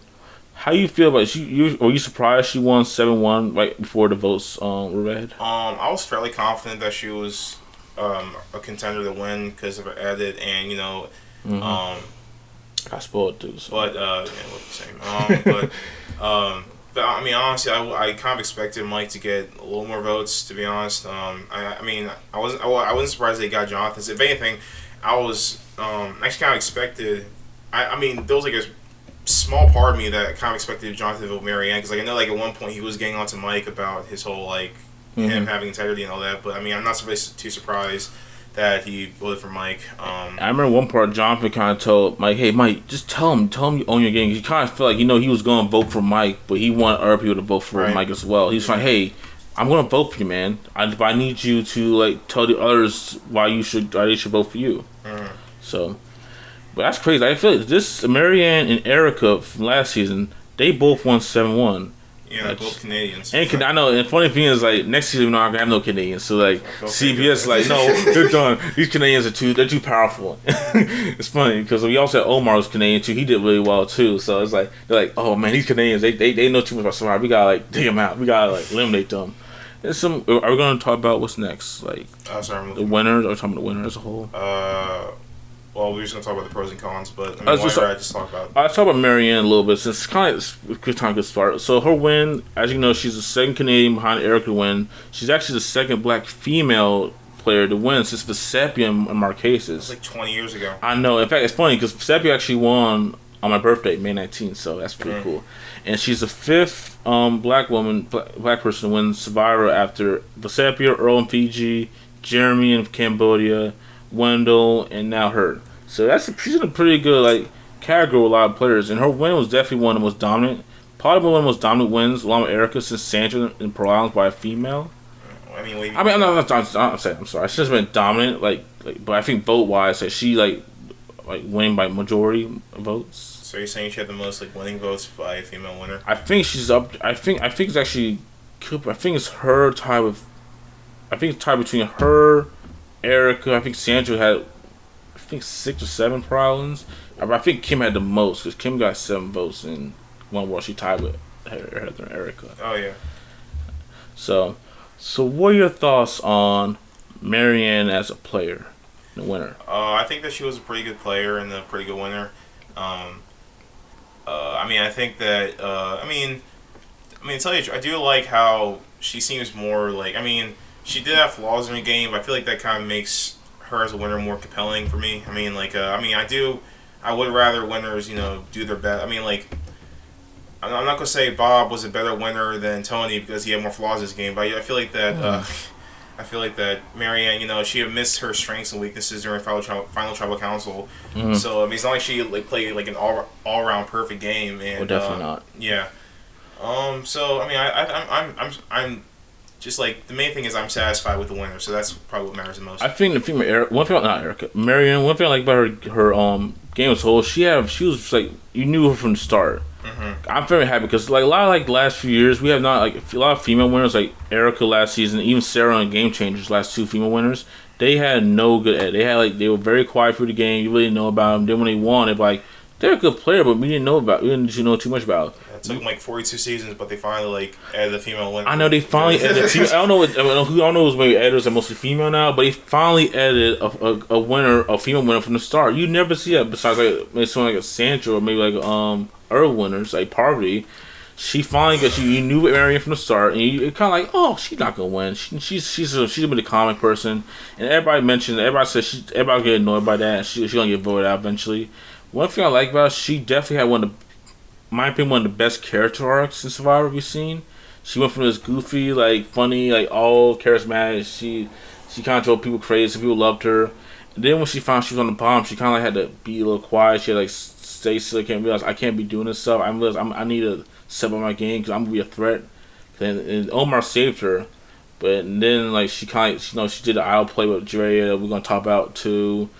how you feel about you? Were you surprised she won 7-1 right before the votes were read? I was fairly confident that she was a contender to win because of her edit and I spoiled too. So. But yeah, it wasn't the same. But I mean, honestly, I kind of expected Mike to get a little more votes. To be honest, I mean, I wasn't surprised they got Jonathan. If anything, I was actually kind of expected. I mean, there was like a small part of me that kind of expected Jonathan to vote Marianne because like I know like at one point he was getting on to Mike about his whole like him having integrity and all that. But I mean, I'm not too surprised that he voted for Mike. I remember one part Jonathan kind of told Mike, "Hey Mike, just tell him you own your game." He kind of felt like he was going to vote for Mike, but he wanted other people to vote for Mike as well. He's like, "Hey, I'm going to vote for you, man. But I need you to like tell the others why they should vote for you." So, but that's crazy. I feel like this Marianne and Erica from last season, they both won 7-1. Yeah, both Canadians. And I know, and funny thing is, like, next season we're not gonna have no Canadians. So like, CBS like, no, they're done. These Canadians they're too powerful. It's funny because we also had Omar was Canadian too. He did really well too. So it's like they're like, oh man, these Canadians they know too much about Survivor. We gotta like dig them out. We gotta like eliminate them. Are we gonna talk about what's next? Like the winners? Are we talking about the winner as a whole? Well, we were just going to talk about the pros and cons, but I mean, just talk about... I'll talk about Marianne a little bit, since it's kind of a good start. So her win, as you know, she's the second Canadian behind Erica to win. She's actually the second black female player to win since Vecepia and Marquesas. That's like 20 years ago. I know. In fact, it's funny, because Vecepia actually won on my birthday, May 19th, so that's pretty cool. And she's the fifth black person to win Survivor after Vecepia, Earl in Fiji, Jeremy in Cambodia, Wendell, and now her. So she's in a pretty good like category with a lot of players, and her win was definitely one of the most dominant. Probably one of the most dominant wins along with Erica since Sandra in Pearl Islands by a female. I'm sorry. She's been dominant, like, but I think vote wise, like she like winning by majority votes. So you're saying she had the most like winning votes by a female winner? I think she's up. I think it's actually. I think it's her tie with. I think it's tied between her, Erica. I think Sandra had. I think 6 or 7 Pearl Islands. I think Kim had the most because Kim got 7 votes in one war. She tied with Heather and Erica. Oh yeah. So what are your thoughts on Marianne as a player, the winner? I think that she was a pretty good player and a pretty good winner. I mean, I think that. I mean, to tell you the truth, I do like how she seems more like. I mean, she did have flaws in the game, but I feel like that kind of makes her as a winner more compelling for me. I mean, like, I would rather winners, do their best. I mean, like, I'm not gonna say Bob was a better winner than Tony because he had more flaws in his game, but I feel like that. I feel like that Marianne, she had missed her strengths and weaknesses during final tribal council. So I mean, it's not like she like played like an all around perfect game. And well, definitely not. Yeah. So I mean, I'm just like the main thing is I'm satisfied with the winner, so that's probably what matters the most. I think the female Marianne. One thing I like about her game as a whole, she was like you knew her from the start. I'm very happy because like a lot of like the last few years we have not like a lot of female winners like Erica last season, even Sarah on Game Changers last 2 female winners. They had no good at. They were very quiet through the game. You really didn't know about them. Then when they won, they're a good player, but we didn't know too much about. It took them like 42 seasons, but they finally like added the female winner. I know they finally added. I don't know who's maybe editors are mostly female now, but they finally added a female winner from the start. You never see that besides like maybe someone like a Sandra or maybe like Earl winners like Parvati. She finally got you knew Marianne from the start, and you kind of like, oh, she's not gonna win. She's a bit a comic person, and everybody says everybody get annoyed by that. She's gonna get voted out eventually. one thing I like about her, she definitely had my opinion, one of the best character arcs in Survivor we've seen. She went from this goofy, like funny, like all charismatic. She kind of drove people crazy. People loved her. And then when she found she was on the bottom, she kind of like had to be a little quiet. She had like stay still. Can't realize I can't be doing this stuff. I need to step up my game because I'm gonna be a threat. And Omar saved her, but then like she kind of she did the idle play with Drea. We're gonna talk about too,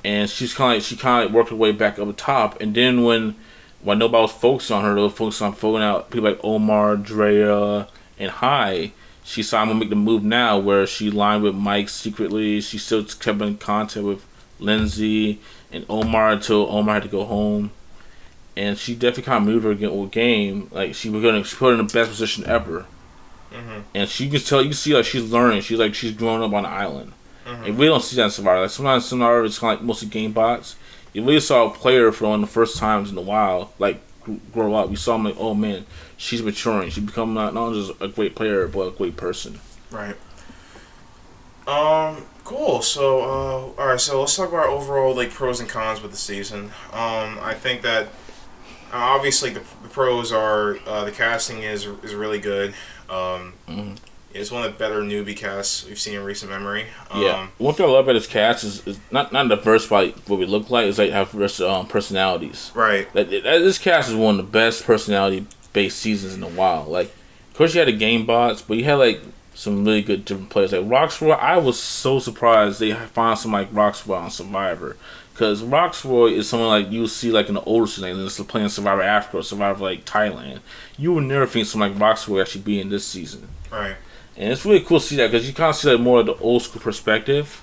and she kind of worked her way back up the top. And then when nobody was focused on her, they were focused on filling out people like Omar, Drea, and High. She saw I'm gonna make the move now, where she lined with Mike secretly. She still kept in contact with Lindsay and Omar until Omar had to go home. And she definitely kind of moved her game. Like she put her in the best position ever. Mm-hmm. And you can see like she's learning. She's growing up on the island. Mm-hmm. And we don't see that in Survivor. Like sometimes Survivor it's kind of like mostly game bots. You really saw a player for one of the first times in a while, like grow up. You saw him like, oh man, she's maturing. She become not just a great player, but a great person. Right. Cool. So, all right. So let's talk about overall like pros and cons with the season. I think that obviously the pros are the casting is really good. Mm-hmm. It's one of the better newbie casts we've seen in recent memory. Yeah. One thing I love about this cast is not diverse by what we look like. It's like have personalities. Right. This cast is one of the best personality based seasons in a while. Like, of course you had the game bots, but you had like some really good different players. Like Roxroy, I was so surprised they found someone like Roxroy on Survivor. Because Roxroy is someone like you see like in the older season, and it's playing Survivor Africa or Survivor like Thailand. You would never think someone like Roxroy would actually be in this season. Right. And it's really cool to see that because you kind of see like more of the old school perspective,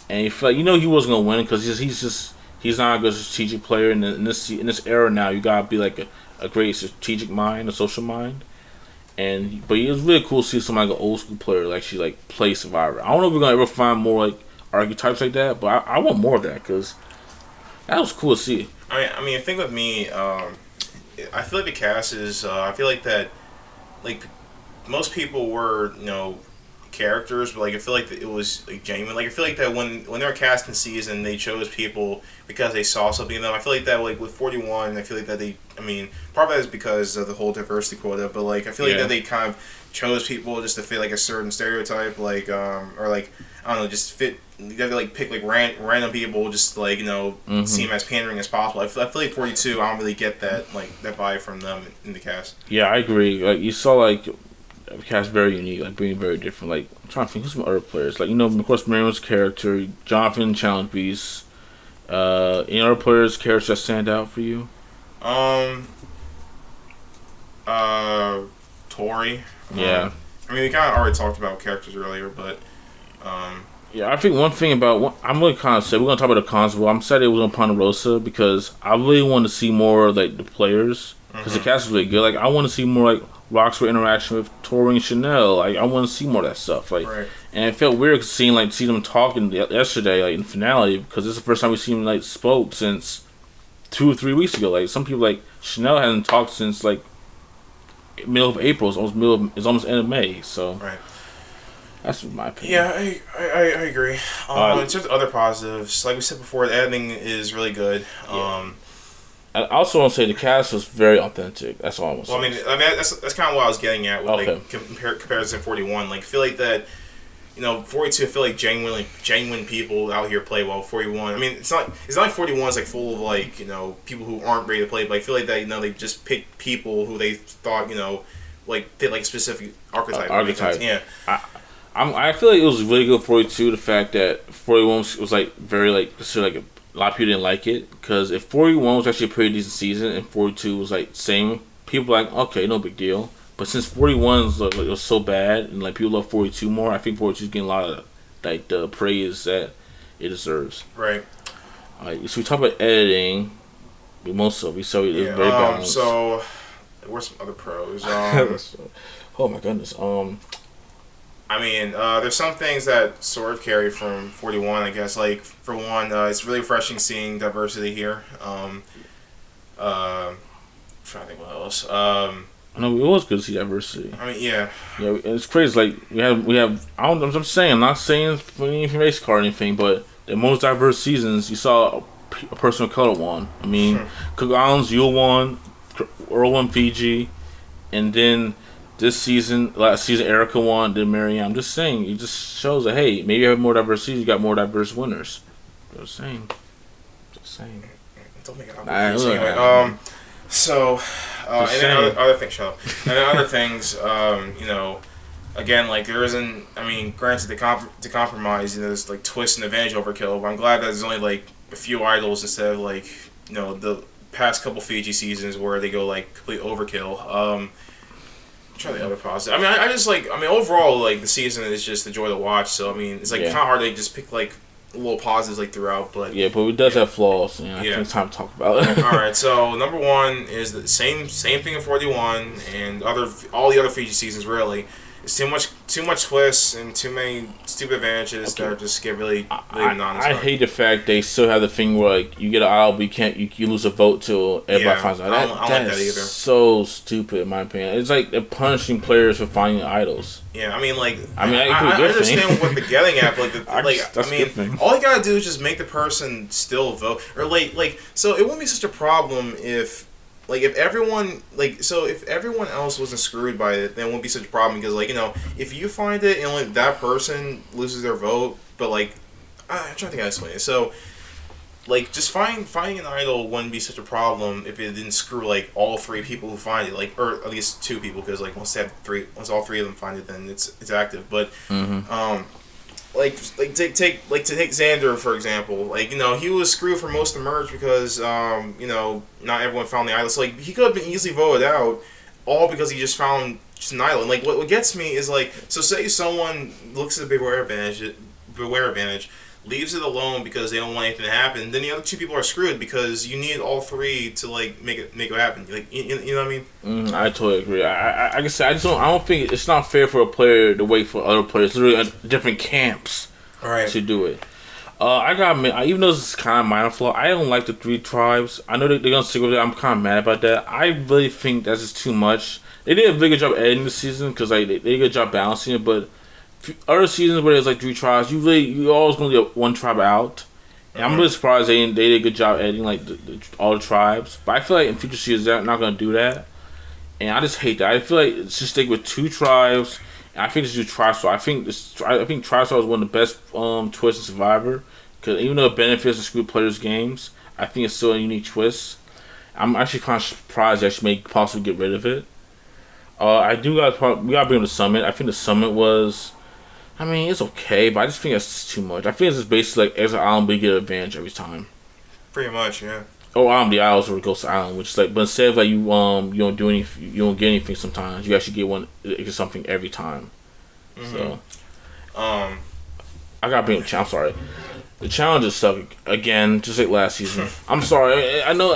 and you feel like he wasn't gonna win because he's not a good strategic player in this era now. You gotta be like a great strategic mind, a social mind, but it was really cool to see somebody like an old school player like she like play Survivor. I don't know if we're gonna ever find more like archetypes like that, but I want more of that because that was cool to see. I mean, the thing with me, I feel like the cast is. I feel like that, like. Most people were, characters, but like I feel like it was like genuine. Like I feel like that when they were casting season, they chose people because they saw something in them. I feel like that like with 41, I feel like that part of that is because of the whole diversity quota, but like I feel like that they kind of chose people just to fit like a certain stereotype, like or like I don't know, just fit. You have to like pick like random people, just like seem as pandering as possible. I feel like 42, I don't really get that that vibe from them in the cast. Yeah, I agree. Like you saw like. The cast very unique, like being very different. Like I'm trying to think who's some other players. Like of course Marion's character, Jonathan Challenge Beast. Any other players characters that stand out for you? Tori. Yeah. I mean we kinda already talked about characters earlier, but yeah, I think one thing about I'm really kind of sad. We're gonna talk about the cons. Well, I'm sad it was on Ponderosa because I really want to see more of, like the players because the cast is really good. Like I want to see more like Roxroy interaction with Tori and Chanel. Like I want to see more of that stuff. Like, right. And it felt weird seeing them talking yesterday, like in the finale, because this is the first time we seen them like spoke since 2 or 3 weeks ago. Like some people like Chanel hasn't talked since like middle of April. It's almost end of May. So right. That's my opinion. Yeah, I agree. In terms of other positives, like we said before, the editing is really good. Yeah. I also want to say the cast was very authentic. That's all I want to say. Well, I mean that's kind of what I was getting at with like comparison 41. Like I feel like that, 42. I feel like genuine people out here play well. 41. I mean it's not like 41 is like full of like people who aren't ready to play. But I feel like that they just pick people who they thought like fit like specific archetype. Yeah. I feel like it was really good 42. The fact that 41 was like very like considered like a lot of people didn't like it because if 41 was actually a pretty decent season and 42 was like same, people were like okay, no big deal. But since 41 was so bad and like people love 42 more, I think 42 is getting a lot of like the praise that it deserves. Right. Alright, so we talk about editing. We saw it very balanced. So where's some other pros? Oh my goodness. I mean, there's some things that sort of carry from 41, I guess. Like, for one, it's really refreshing seeing diversity here. I'm trying to think what else. No, it was good to see diversity. I mean, yeah. Yeah, it's crazy. Like, we have. I'm not saying for any race car or anything, but the most diverse seasons, you saw a person of color won. I mean, Cook Islands, you won, Earl won Fiji, and then this season, last season, Erica won, then Marianne. I'm just saying, it just shows that, hey, maybe you have more diverse seasons, you got more diverse winners. Just saying. Don't make it obvious. Anyway, so, and then other things, shut up. And then other things, again, like, there isn't, I mean, granted, to compromise, there's, like, twist and advantage overkill, but I'm glad that there's only, like, a few idols instead of, like, the past couple Fiji seasons where they go, like, complete overkill. Try the other positive. I mean, I just, like, overall, like, the season is just a joy to watch, so, I mean, it's, like, kind of hard to just pick, like, little positives, like, throughout, but... Yeah, but it does have flaws, I think it's time to talk about it. Alright, so, number one is the same thing in 41, and all the other Fiji seasons, really. It's too much twists and too many stupid advantages that just get really nonsense. I hate the fact they still have the thing where, like, you get an idol, but you lose a vote till everybody finds out. I don't like that either. So stupid, in my opinion. It's like they're punishing players for finding idols. Yeah, I mean, like, I understand what they're getting at, but all you gotta do is just make the person still vote, or so it wouldn't be such a problem if. Like, if everyone else wasn't screwed by it, then it wouldn't be such a problem, because, like, if you find it and only that person loses their vote, but, like, I'm trying to think how to explain it. So, like, just finding an idol wouldn't be such a problem if it didn't screw, like, all three people who find it, like, or at least two people, because, like, once all three of them find it, then it's active. But, to take Xander, for example, like, he was screwed for most of the merge because not everyone found the idol. So, like, he could have been easily voted out, all because he just found just an idol. And, like, what gets me is, like, so say someone looks at the Beware advantage, leaves it alone because they don't want anything to happen, then the other two people are screwed because you need all three to, like, make it happen. Like, you know what I mean? I totally agree. I guess I don't think it's not fair for a player to wait for other players, literally different camps, to do it. I gotta admit, even though this is kind of minor flaw, I don't like the 3 tribes. I know they're gonna stick with it. I'm kind of mad about that. I really think that's just too much. They did a very good job editing the season because, like, they did a good job balancing it, but other seasons where there's like 3 tribes, you always gonna get 1 tribe out. And I'm really surprised they did a good job editing like all the tribes. But I feel like in future seasons they're not gonna do that, and I just hate that. I feel like it's just stick with 2 tribes. And I think this is Tri-Star. I think Tri-Star is one of the best twists in Survivor, because even though it benefits the screw players' games, I think it's still a unique twist. I'm actually kind of surprised they actually may possibly get rid of it. We gotta bring up the summit. I think the summit was. I mean, it's okay, but I just think that's too much. I think it's just basically like Exit Island, but you get an advantage every time. Pretty much, yeah. Oh, the Isles or Ghost Island, which is like, but instead of like you don't do anything, you don't get anything sometimes. You actually get something every time. So, I gotta bring up. I'm sorry, the challenges suck again, just like last season. I'm sorry. I know.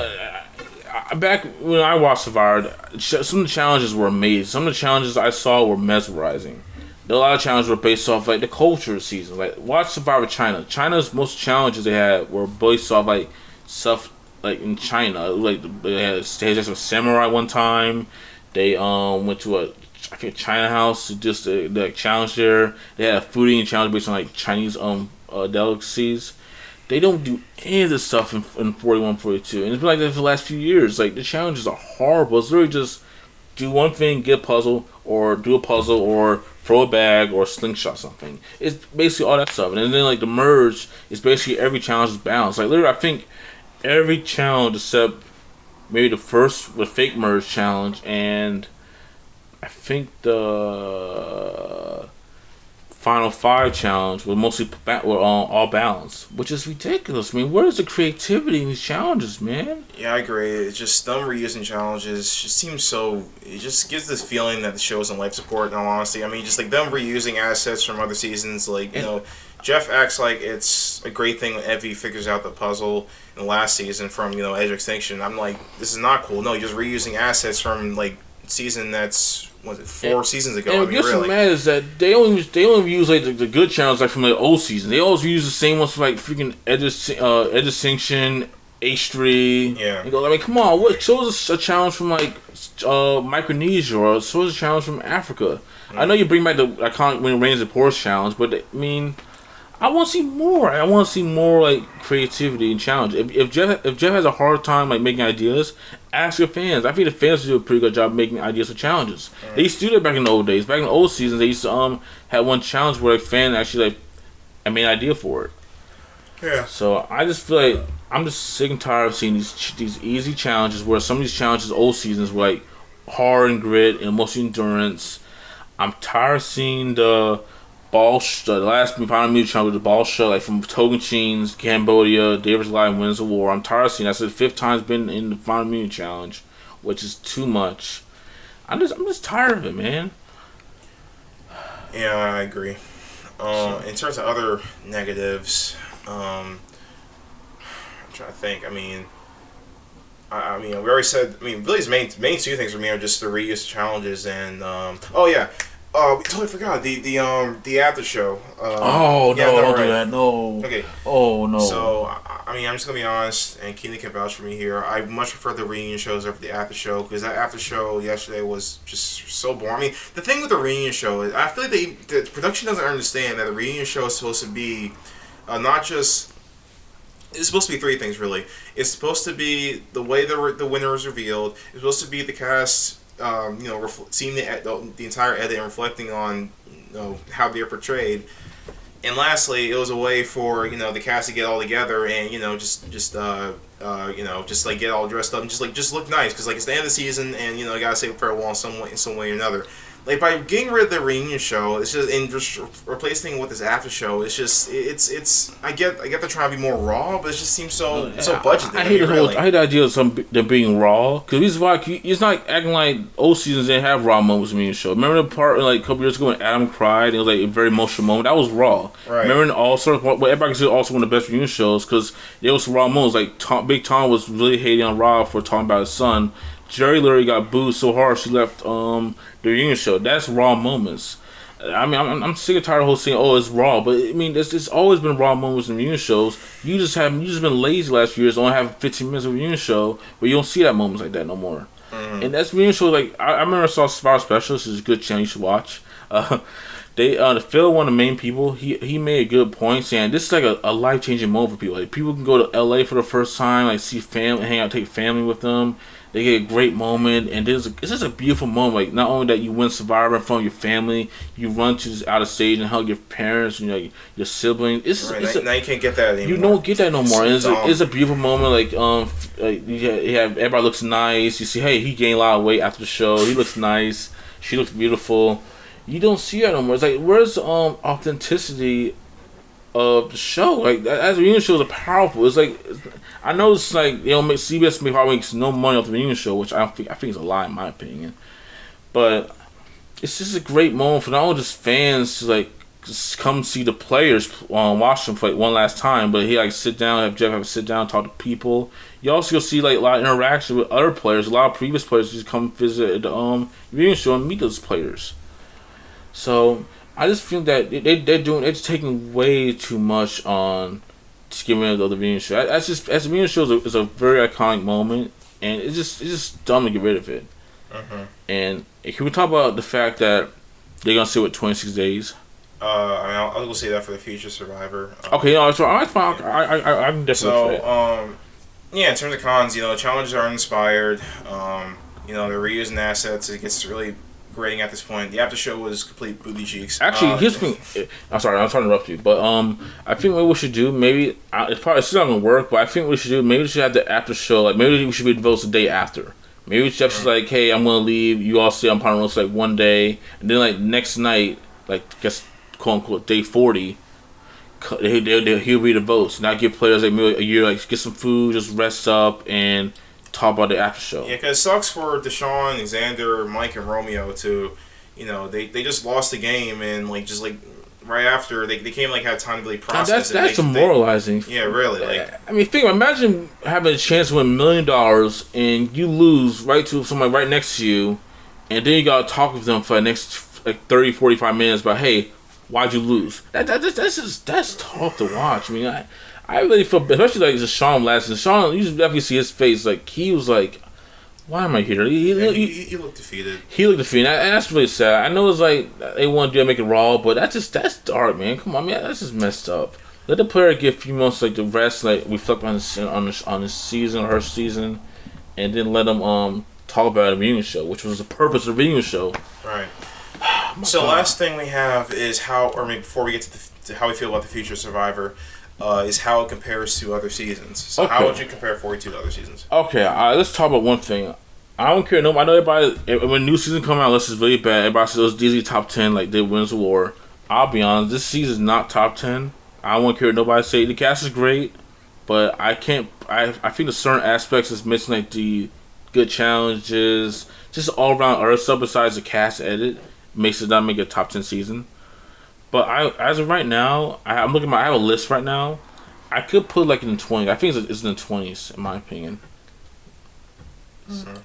Back when I watched Survivor, some of the challenges were amazing. Some of the challenges I saw were mesmerizing. A lot of challenges were based off like the culture of the season. Like, watch Survivor China. China's most challenges they had were based off like stuff like in China. Like they had just a samurai one time. They went to a China house to just the challenge there. They had a food eating challenge based on like Chinese delicacies. They don't do any of this stuff in 41, 42. And it's been like that for the last few years. Like, the challenges are horrible. It's literally just do one thing, get a puzzle, or do a puzzle, or throw a bag, or slingshot something. It's basically all that stuff. And then, like, the merge is basically every challenge is balanced. Like, literally, I think every challenge except maybe the fake merge challenge, and I think the Final 5 challenge was mostly all balanced, which is ridiculous. I mean, where is the creativity in these challenges, man? Yeah, I agree. It's just them reusing challenges just seems so. It just gives this feeling that the show is on life support. In all honesty, I mean, just like them reusing assets from other seasons. Like, Jeff acts like it's a great thing when Evie figures out the puzzle in the last season from Edge of Extinction. I'm like, this is not cool. No, you're just reusing assets from like season that's. Was it 4 seasons ago? And what gets me mad is that they only use like the good channels like from the old season. They always use the same ones for like freaking Edge Extinction, H3. Yeah. And go, I mean, come on, what show us a challenge from like Micronesia, or show us a challenge from Africa? I know you bring back the iconic when it rains the pours challenge, but I mean, I want to see more. I want to see more like creativity and challenge. If Jeff has a hard time like making ideas, ask your fans. I think the fans do a pretty good job making ideas for challenges. They used to do that back in the old days. Back in the old seasons, they used to have one challenge where a fan actually like I made an idea for it. Yeah. So I just feel like I'm just sick and tired of seeing these easy challenges where some of these challenges old seasons were like hard and grit and mostly endurance. I'm tired of seeing the the last final music challenge with the ball show, like from Tocantins, Cambodia, David's Live wins the war. I'm tired of seeing that. That's the fifth time it's been in the final music challenge, which is too much. I'm just tired of it, man. Yeah, I agree. In terms of other negatives, I'm trying to think. I mean, we already said. I mean, Billy's main two things for me are just the reuse challenges and oh yeah. We totally forgot the after show. Oh no! Don't do that. No. Okay. Oh no. So I mean, I'm just gonna be honest, and Keenan can vouch for me here. I much prefer the reunion shows over the after show because that after show yesterday was just so boring. I mean, the thing with the reunion show is I feel like the production doesn't understand that the reunion show is supposed to be not just. It's supposed to be three things really. It's supposed to be the way the winner is revealed. It's supposed to be the cast. Seeing the entire edit and reflecting on how they're portrayed, and lastly, it was a way for the cast to get all together and just like get all dressed up and just look nice because like it's the end of the season and you gotta say farewell in some way or another. Like by getting rid of the reunion show, it's just and just replacing it with this after show. It's just it's I get they're trying to be more raw, but it just seems so budgeted. I hate I hate the idea of them being raw because it's not acting like old seasons didn't have raw moments in the reunion show. Remember the part like a couple years ago when Adam cried? It was like a very emotional moment. That was raw. Right. Remember in All Stars, what everybody considered also one of the best reunion shows because there was some raw moments. Like Big Tom was really hating on Rob for talking about his son. Jerry literally got booed so hard she left the reunion show. That's raw moments. I mean, I'm sick and tired of the whole saying, "Oh, it's raw," but I mean, it's always been raw moments in reunion shows. You just been lazy last few years. Only have 15 minutes of a reunion show, but you don't see that moments like that no more. Mm-hmm. And that's reunion show. Like I remember I saw Survivor Special. This is a good channel you should watch. Phil, one of the main people, he made a good point saying this is like a life changing moment for people. Like people can go to LA for the first time, like see family, hang out, take family with them. They get a great moment, and it's just a beautiful moment. Like not only that you win Survivor in front of your family, you run to this out of stage and hug your parents and your siblings. Now you can't get that anymore. You don't get that no more. And it's a beautiful moment. Like you have everybody looks nice. You see, hey, he gained a lot of weight after the show. He looks nice. She looks beautiful. You don't see that no more. It's like where's authenticity of the show? Like as reunion shows are powerful. It's like I know it's like CBS probably makes no money off the reunion show, which I think is a lie in my opinion. But it's just a great moment for not only just fans to like just come see the players watch them for like one last time, but he like sit down, have Jeff sit down, talk to people. You also see like a lot of interaction with other players. A lot of previous players just come visit the reunion show and meet those players. So I just feel that they're taking way too much on just getting rid of the reunion show. As the reunion show is a very iconic moment, and it's just dumb to get rid of it. Mm-hmm. And can we talk about the fact that they're gonna sit with 26 days? I'll go say that for the future Survivor. Okay, no, so I'm fine. I'm definitely so. Yeah, in terms of cons, challenges are inspired. They're reusing assets. It gets really grading at this point. The after show was complete booty cheeks. Actually, here's the thing. I'm sorry to interrupt you, but I think what we should do, maybe it's still not gonna work, but I think what we should do, maybe we should have the after show. Like maybe we should be votes the day after. Maybe Jeff's just like, hey, I'm gonna leave. You all stay on Power Roast like one day, and then like next night, like I guess quote unquote day 40, he'll read the votes, not give players like maybe a year, like get some food, just rest up and talk about the after show. Yeah, because it sucks for Deshaun, Xander, Mike, and Romeo to, they just lost the game and right after they came had time to really process that's demoralizing. Yeah, really. I mean, imagine having a chance to win $1 million and you lose right to somebody right next to you, and then you gotta talk with them for the next 30, 45 minutes about, hey, why'd you lose? That's tough to watch. I mean, I really feel, especially Deshaun last. Deshaun, you definitely see his face. Like he was like Why am I here? He looked defeated. He looked defeated. And that's really sad. I know it's like they want to make it raw, but that's dark, man. Come on, man. That's just messed up. Let the player get a few months like the rest, like reflect on his season or her season, and then let them talk about a reunion show, which was the purpose of the reunion show. Right. So God. Last thing we have is how, or maybe before we get to how we feel about the future Survivor, is how it compares to other seasons. So okay. How would you compare 42 to other seasons? Okay, let's talk about one thing. I don't care. No, I know everybody. When new season come out, unless it's really bad, everybody says it's easy top 10 like they wins the war. I'll be honest, this season is not top 10. I won't care what nobody say. The cast is great, but I can't. I think the certain aspects is missing, like the good challenges, just all around other stuff besides the cast edit makes it not make a top 10 season. But as of right now, I'm looking. I have a list right now. I could put like in the 20s. I think it's in the 20s in my opinion. Mm-hmm.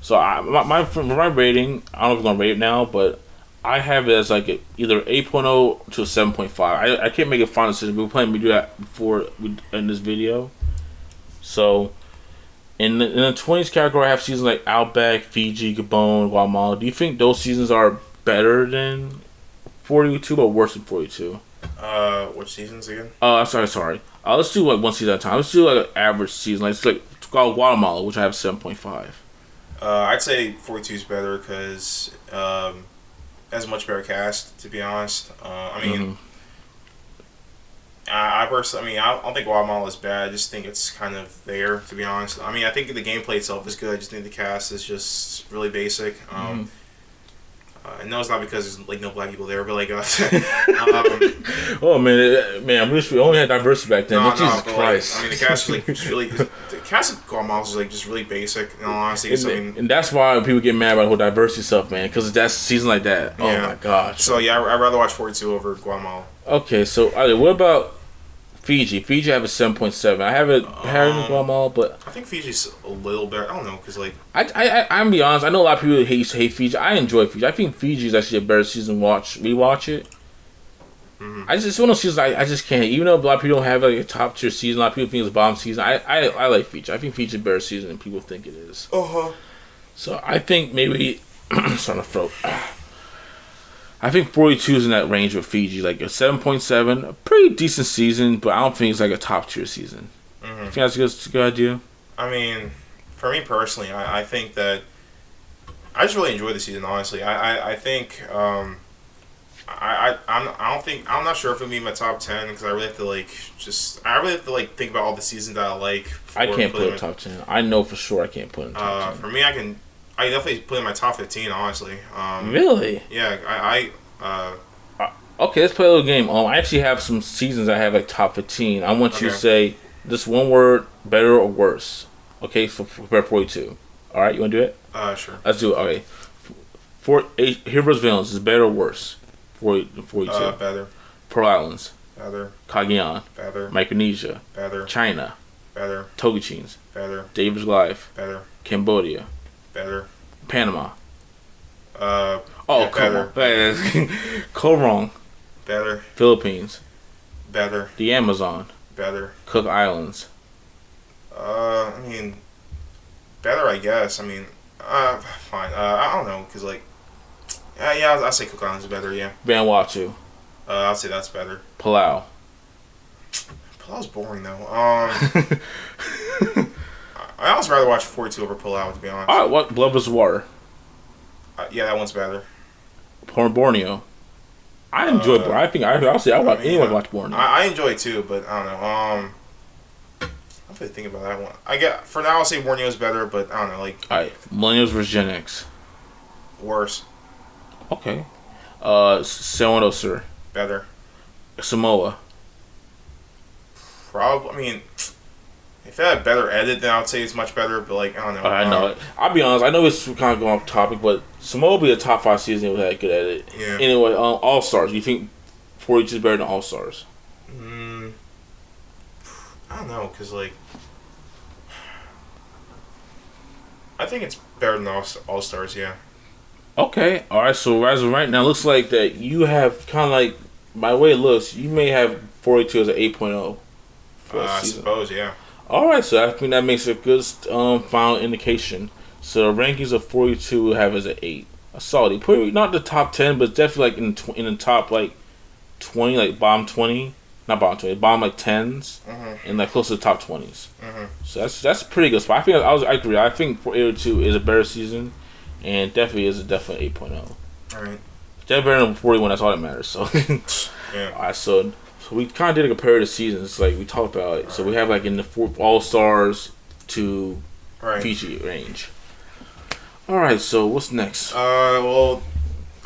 So my rating, I don't know if I'm gonna rate it now, but I have it as like either 8.0 to a 7.5. I can't make a final decision. We were planning to do that before in this video. So in the 20s category, I have seasons like Outback, Fiji, Gabon, Guatemala. Do you think those seasons are better than 42 or worse than 42? Which seasons again? Sorry. Let's do like one season at a time. Let's do like an average season. Like, it's like Guatemala, which I have 7.5. I'd say 42 is better because has a much better cast. To be honest, I mean, I personally, I don't think Guatemala is bad. I just think it's kind of there. To be honest, I mean, I think the gameplay itself is good. I just think the cast is just really basic. I know it's not because there's like no black people there, but like, oh man, I wish we only had diversity back then. Jesus Christ! Like, I mean, the cast is like just really, the cast of Guatemala is like just really basic. In all honesty, and that's why people get mad about the whole diversity stuff, man. Because that's season like that. Oh my gosh! So yeah, I'd rather watch 42 over Guatemala. Okay, so what about Fiji? Fiji, I have a 7.7. I have it higher than Guatemala, but I think Fiji's a little better. I don't know, because like I'm gonna be honest. I know a lot of people hate Fiji. I enjoy Fiji. I think Fiji is actually a better season. Rewatch it. Mm-hmm. It's one of those seasons I just can't. Even though a lot of people don't have like a top tier season, a lot of people think it's a bottom season. I like Fiji. I think Fiji's a better season than people think it is. So I think maybe starting to throat. I think 42 is in that range with Fiji, like a 7.7, a pretty decent season, but I don't think it's like a top tier season. Mm-hmm. I think that's a good idea. I mean, for me personally, I think that I just really enjoyed the season. Honestly, I think I'm not sure if it'll be in my top 10 because I really have to think about all the seasons that I like. I can't put it top 10. I know for sure I can't put it in top 10. For me, I definitely put in my top 15, honestly. Really? Yeah, okay, let's play a little game. I actually have some seasons I have like top 15. I want you to say this one word, better or worse. Okay, for 42. All right, you want to do it? Sure. Let's do it. Okay. Heroes Villains is better or worse? 42. Better. Pearl Islands. Better. Cagayan. Better. Micronesia. Better. China. Better. Togachins. Better. David's Life. Better. Cambodia. Better. Panama. Yeah, come on. Korong. Better. Philippines. Better. The Amazon. Better. Cook Islands. I mean, better, I guess. I mean, fine. I don't know, because, like, yeah, I'll say Cook Islands is better, yeah. Vanuatu. I'll say that's better. Palau. Palau's boring, though. I also rather watch 42 over Palau, to be honest. Alright, what? Blood vs. Water. Yeah, that one's better. Borneo. I enjoy Borneo. I think I'll say I want anyone to watch Borneo. I enjoy it too, but I don't know. I'm really thinking about that one. For now, I'll say Borneo's better, but I don't know. Like, alright, Millennials vs. Gen X. Worse. Okay. Seono, sir. Better. Samoa. Probably. I mean, if it had a better edit, then I would say it's much better. But like, I don't know. I know it. I'll be honest. I know it's kind of going off topic, but Samoa will be a top 5 season with that good edit. Yeah. Anyway, All Stars. You think 42 is better than All Stars? I don't know, cause like, I think it's better than All Stars. Yeah. Okay. All right. So as of right now, it looks like that you have kind of like, by the way it looks, you may have 42 as an 8.0. I suppose, yeah. All right, so I think that makes a good final indication. So the rankings of 42 have as an 8. A solid. Probably not the top 10, but definitely like in the top like 20, like bottom 20. Not bottom 20, bottom like 10s, and like close to the top 20s. So that's a pretty good spot. I think I agree. I think 802 is a better season, and definitely is a definitely 8.0. All right. Definitely better than 41. That's all that matters. So yeah. All right. So we kind of did a comparative seasons, like we talked about. It. So we have like in the All Stars to Fiji range. All right. So what's next? Well.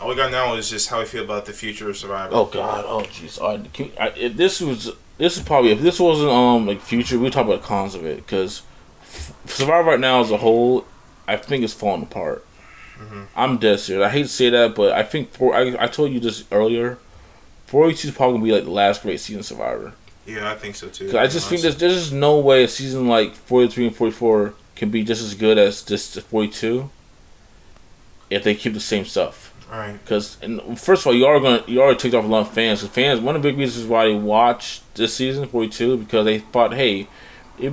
All we got now is just how we feel about the future of Survivor. Oh God! Oh jeez! If this is probably if this wasn't like future, we'd talk about the cons of it because Survivor right now as a whole, I think it's falling apart. I'm dead serious. I hate to say that, but I think I told you this earlier. 42 is probably gonna be like the last great season of Survivor. Yeah, I think so too. I just think there's just no way a season like 43 and 44 can be just as good as this 42 if they keep the same stuff. Right. Because first of all, you already ticked off a lot of fans. Fans, one of the big reasons why they watched this season 42 because they thought, hey, it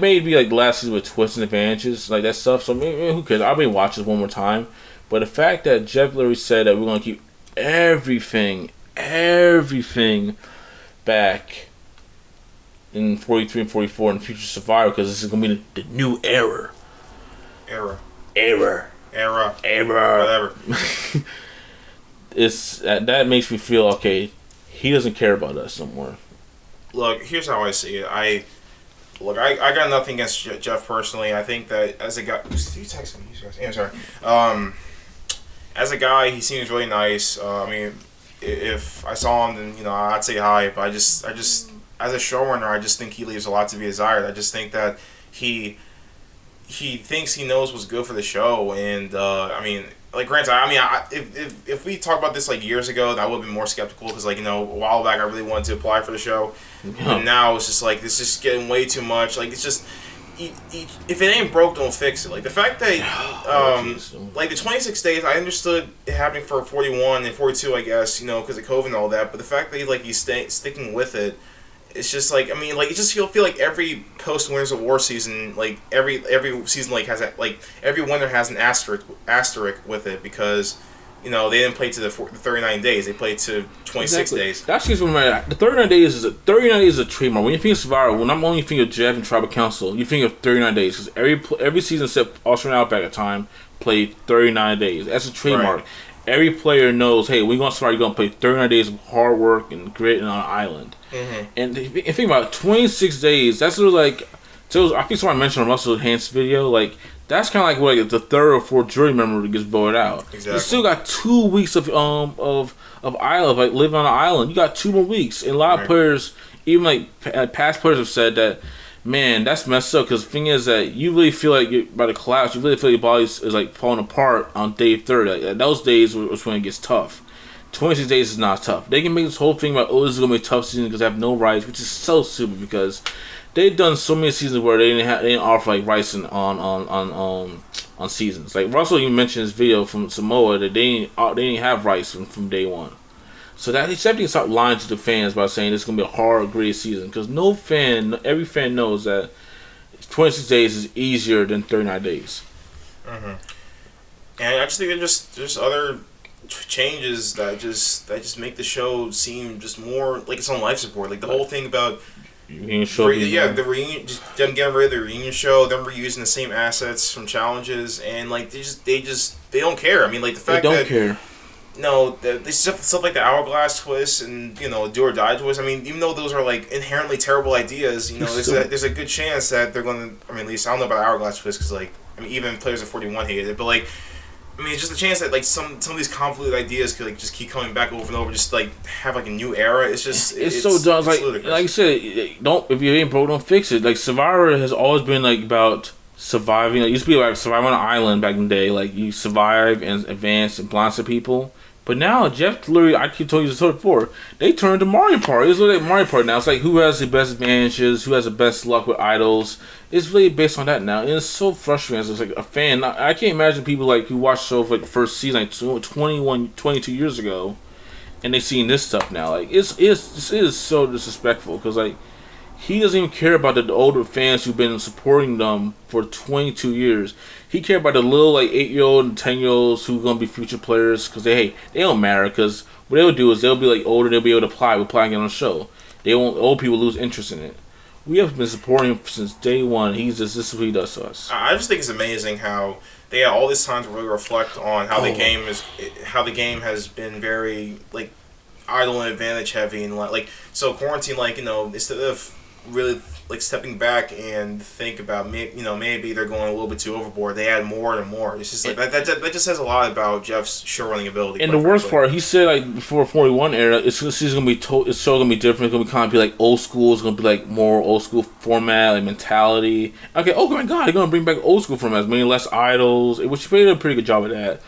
may be like last season with twists and advantages like that stuff. So I mean, who cares? I'll be watching this one more time. But the fact that Jeff literally said that we're gonna keep everything back in 43 and 44 in the future Survivor because this is gonna be the new era. Whatever. It's that makes me feel okay. He doesn't care about us no more. Look, here's how I see it. I got nothing against Jeff personally. I think that as a guy, you text me. I'm sorry. As a guy, he seems really nice. I mean, if I saw him, then I'd say hi. But I just as a showrunner, I just think he leaves a lot to be desired. I just think that he thinks he knows what's good for the show, and I mean, like granted, I mean, if we talked about this like years ago, I would have been more skeptical because like a while back I really wanted to apply for the show, and now it's just like this is getting way too much. Like it's just if it ain't broke, don't fix it. Like the fact that like the 26 days, I understood it happening for 41 and 42, I guess, because of COVID and all that, but the fact that he's sticking with it. It's just like it just feel like every post Winners of War season, like every season has every winner has an asterisk with it because they didn't play to the 39 days, they played to 26 days. That's just the 39 days is a trademark. When you think of Survivor, when I'm only thinking of Jeff and Tribal Council, you think of 39 days because every season except Australian Outback at the time played 39 days. That's a trademark. Right. Every player knows, hey, we're going to Survivor, you're going to play 39 days of hard work and grit on an island. And think about it, 26 days, that's sort of like, so I think someone mentioned on Russell Hance's video, like, that's kind of like what the third or fourth jury member gets voted out. Exactly. You still got 2 weeks of island, like living on an island. You got 2 more weeks. And a lot of players, even like past players have said that, man, that's messed up because the thing is that you really feel like you're about to collapse. You really feel like your body is like falling apart on day 30. Like, those days was when it gets tough. 26 days is not tough. They can make this whole thing about, this is going to be a tough season because they have no rights, which is so stupid because they've done so many seasons where they didn't offer like rights on seasons. Like Russell even mentioned in his video from Samoa that they didn't have rights from day one. So that except you start lying to the fans by saying it's gonna be a hard, great season because every fan knows that 26 days is easier than 39 days. And I just think there's other changes that just make the show seem just more like it's on life support. Like the whole thing about the reunion, just them getting rid of the reunion show, them reusing the same assets from challenges, and like they don't care. I mean, like the fact they don't care. No, they stuff like the hourglass twist and do or die twist. I mean, even though those are like inherently terrible ideas, there's a good chance that they're going to. I mean, at least I don't know about hourglass twist because even players of 41 hated it, but like. I mean, it's just a chance that like some of these convoluted ideas could like just keep coming back over and over, just like have like a new era. It's just it's so dumb. Like I said, don't if you ain't broke, don't fix it. Like Survivor has always been like about surviving. Like, it used to be like surviving on an island back in the day. Like you survive and advance and blindside people. But now Jeff literally, I keep telling you this before, they turned to Mario Party. It's like Mario Party now. It's like who has the best advantages, who has the best luck with idols. It's really based on that now, and it's so frustrating. As like a fan, I can't imagine people like who watched the show for like the first season like 22 years ago, and they seeing this stuff now. Like this is so disrespectful because like he doesn't even care about the older fans who've been supporting them for 22 years. He cares about the little like 8-year-old and 10-year-olds who are gonna be future players because they don't matter because what they'll do is they'll be like older, they'll be able to apply and get on the show. They won't old people lose interest in it. We have been supporting him since day one. This is what he does to us. I just think it's amazing how they had all this time to really reflect on how the game has been very like idle and advantage heavy and like so quarantine instead of really like stepping back and think about maybe they're going a little bit too overboard. They add more and more. It's just like that just says a lot about Jeff's show running ability. And the worst part, he said like before 41 era, it's gonna be it's so gonna be different. It's gonna be kind of be like old school. It's gonna be like more old school format, like mentality. Okay, oh my god, they're gonna bring back old school formats, meaning less idols, which they did a pretty good job of that.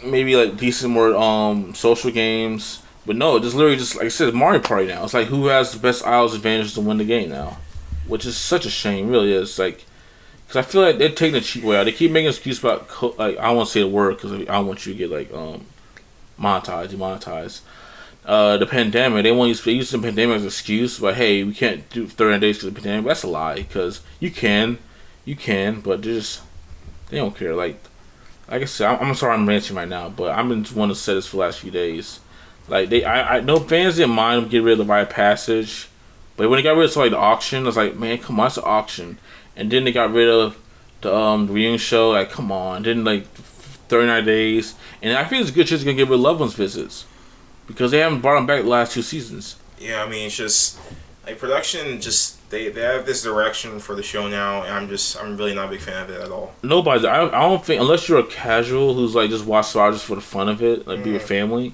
Maybe like decent more social games. But no, just literally just like I said, Mario Party now. It's like who has the best idols advantage to win the game now, which is such a shame. Really is like because I feel like they're taking the cheap way out. They keep making excuses about like I don't want to say the word because I don't want you to get like demonetized. The pandemic. They want to use the pandemic as an excuse, but hey, we can't do 30 days because of the pandemic. That's a lie because you can, but they don't care. Like I said, I'm sorry I'm ranting right now, but I've been wanting to say this for the last few days. Like I know fans didn't mind them getting rid of the Rite of Passage, but when they got rid of like the auction, I was like, man, come on, it's an auction. And then they got rid of the reunion show. Like, come on, then like 39 days, and I think it's a good chance they're gonna get rid of Loved Ones visits because they haven't brought them back the last 2 seasons. Yeah, I mean it's just like production. Just they have this direction for the show now, and I'm really not a big fan of it at all. Nobody, I don't think unless you're a casual who's like just watch Survivor just for the fun of it, like be with family.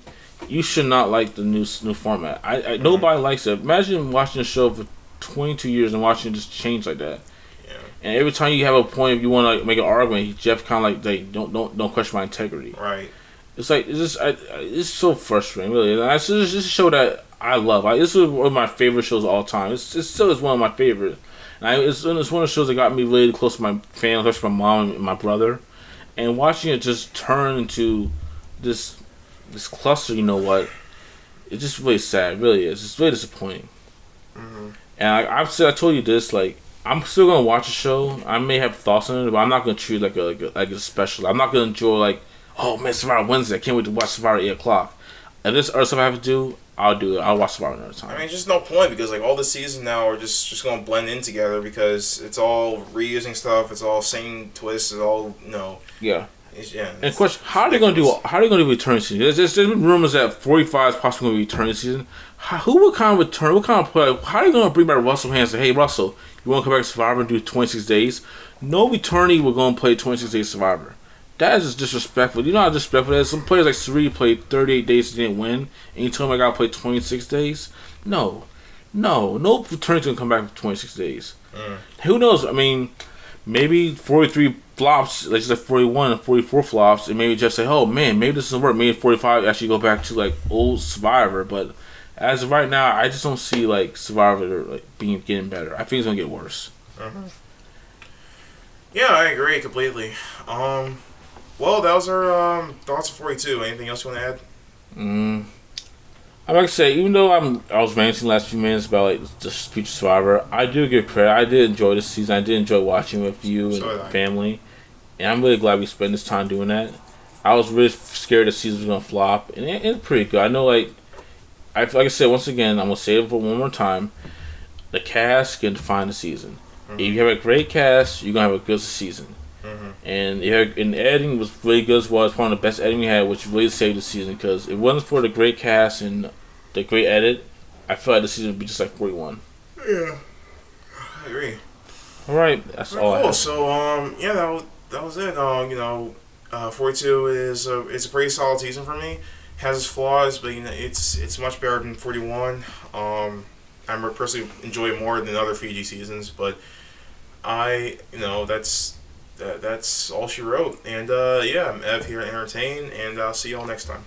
You should not like the new format. Nobody likes it. Imagine watching a show for 22 years and watching it just change like that. Yeah. And every time you have a point, if you want to like, make an argument, Jeff kind of like don't question my integrity. Right. It's like it's so frustrating, really. And it's just a show that I love. This is one of my favorite shows of all time. It still is one of my favorite. And it's one of the shows that got me really close to my family, especially my mom and my brother. And watching it just turn into this cluster, you know what? It's just really sad. It really is. It's really disappointing. Mm-hmm. And I told you this. Like, I'm still gonna watch the show. I may have thoughts on it, but I'm not gonna treat it like a special. I'm not gonna enjoy like, oh man, Survivor Wednesday. I can't wait to watch Survivor at 8:00. If there's other stuff I have to do, I'll do it. I'll watch Survivor another time. I mean, just no point because like all the seasons now are just gonna blend in together because it's all reusing stuff. It's all same twists. It's all Yeah. Yeah. And question: How are they gonna do return season? There's been rumors that 45 is possibly gonna be return season. Who would kind of return? What kind of play? How are they gonna bring back Russell Hanson? Hey Russell, you want to come back to Survivor and do 26 days? No returnee will go and play 26 days Survivor. That is just disrespectful. You know how disrespectful that is? Some players like Suri played 38 days and didn't win, and you tell me I gotta play 26 days? No returnee's gonna come back for 26 days. Who knows? I mean, maybe 43 flops, like just like 41 and 44 flops, and maybe just say, oh man, maybe this doesn't work. Maybe 45 actually go back to like old Survivor. But as of right now, I just don't see like Survivor like getting better. I think it's gonna get worse. Mm-hmm. Yeah, I agree completely. Well, that was our thoughts of 42. Anything else you want to add? I like to say, even though I was ranting the last few minutes about like the future Survivor, I do give credit. I did enjoy this season. I did enjoy watching with you and family, and I'm really glad we spent this time doing that. I was really scared the season was gonna flop, and it's pretty good. I know, like I said once again, I'm gonna say it for one more time. The cast can define the season. Mm-hmm. If you have a great cast, you're gonna have a good season. Mm-hmm. And the editing was really good as well. It's one of the best editing we had, which really saved the season. Because if it wasn't for the great cast and the great edit, I feel like the season would be just like 41. Yeah, I agree. All right, that's all. Cool. So yeah, that was it. 42 is it's a pretty solid season for me. Has its flaws, but it's much better than 41. I personally enjoy it more than other Fiji seasons, but that's all she wrote. And yeah, I'm Ev here at Entertain, and I'll see y'all next time.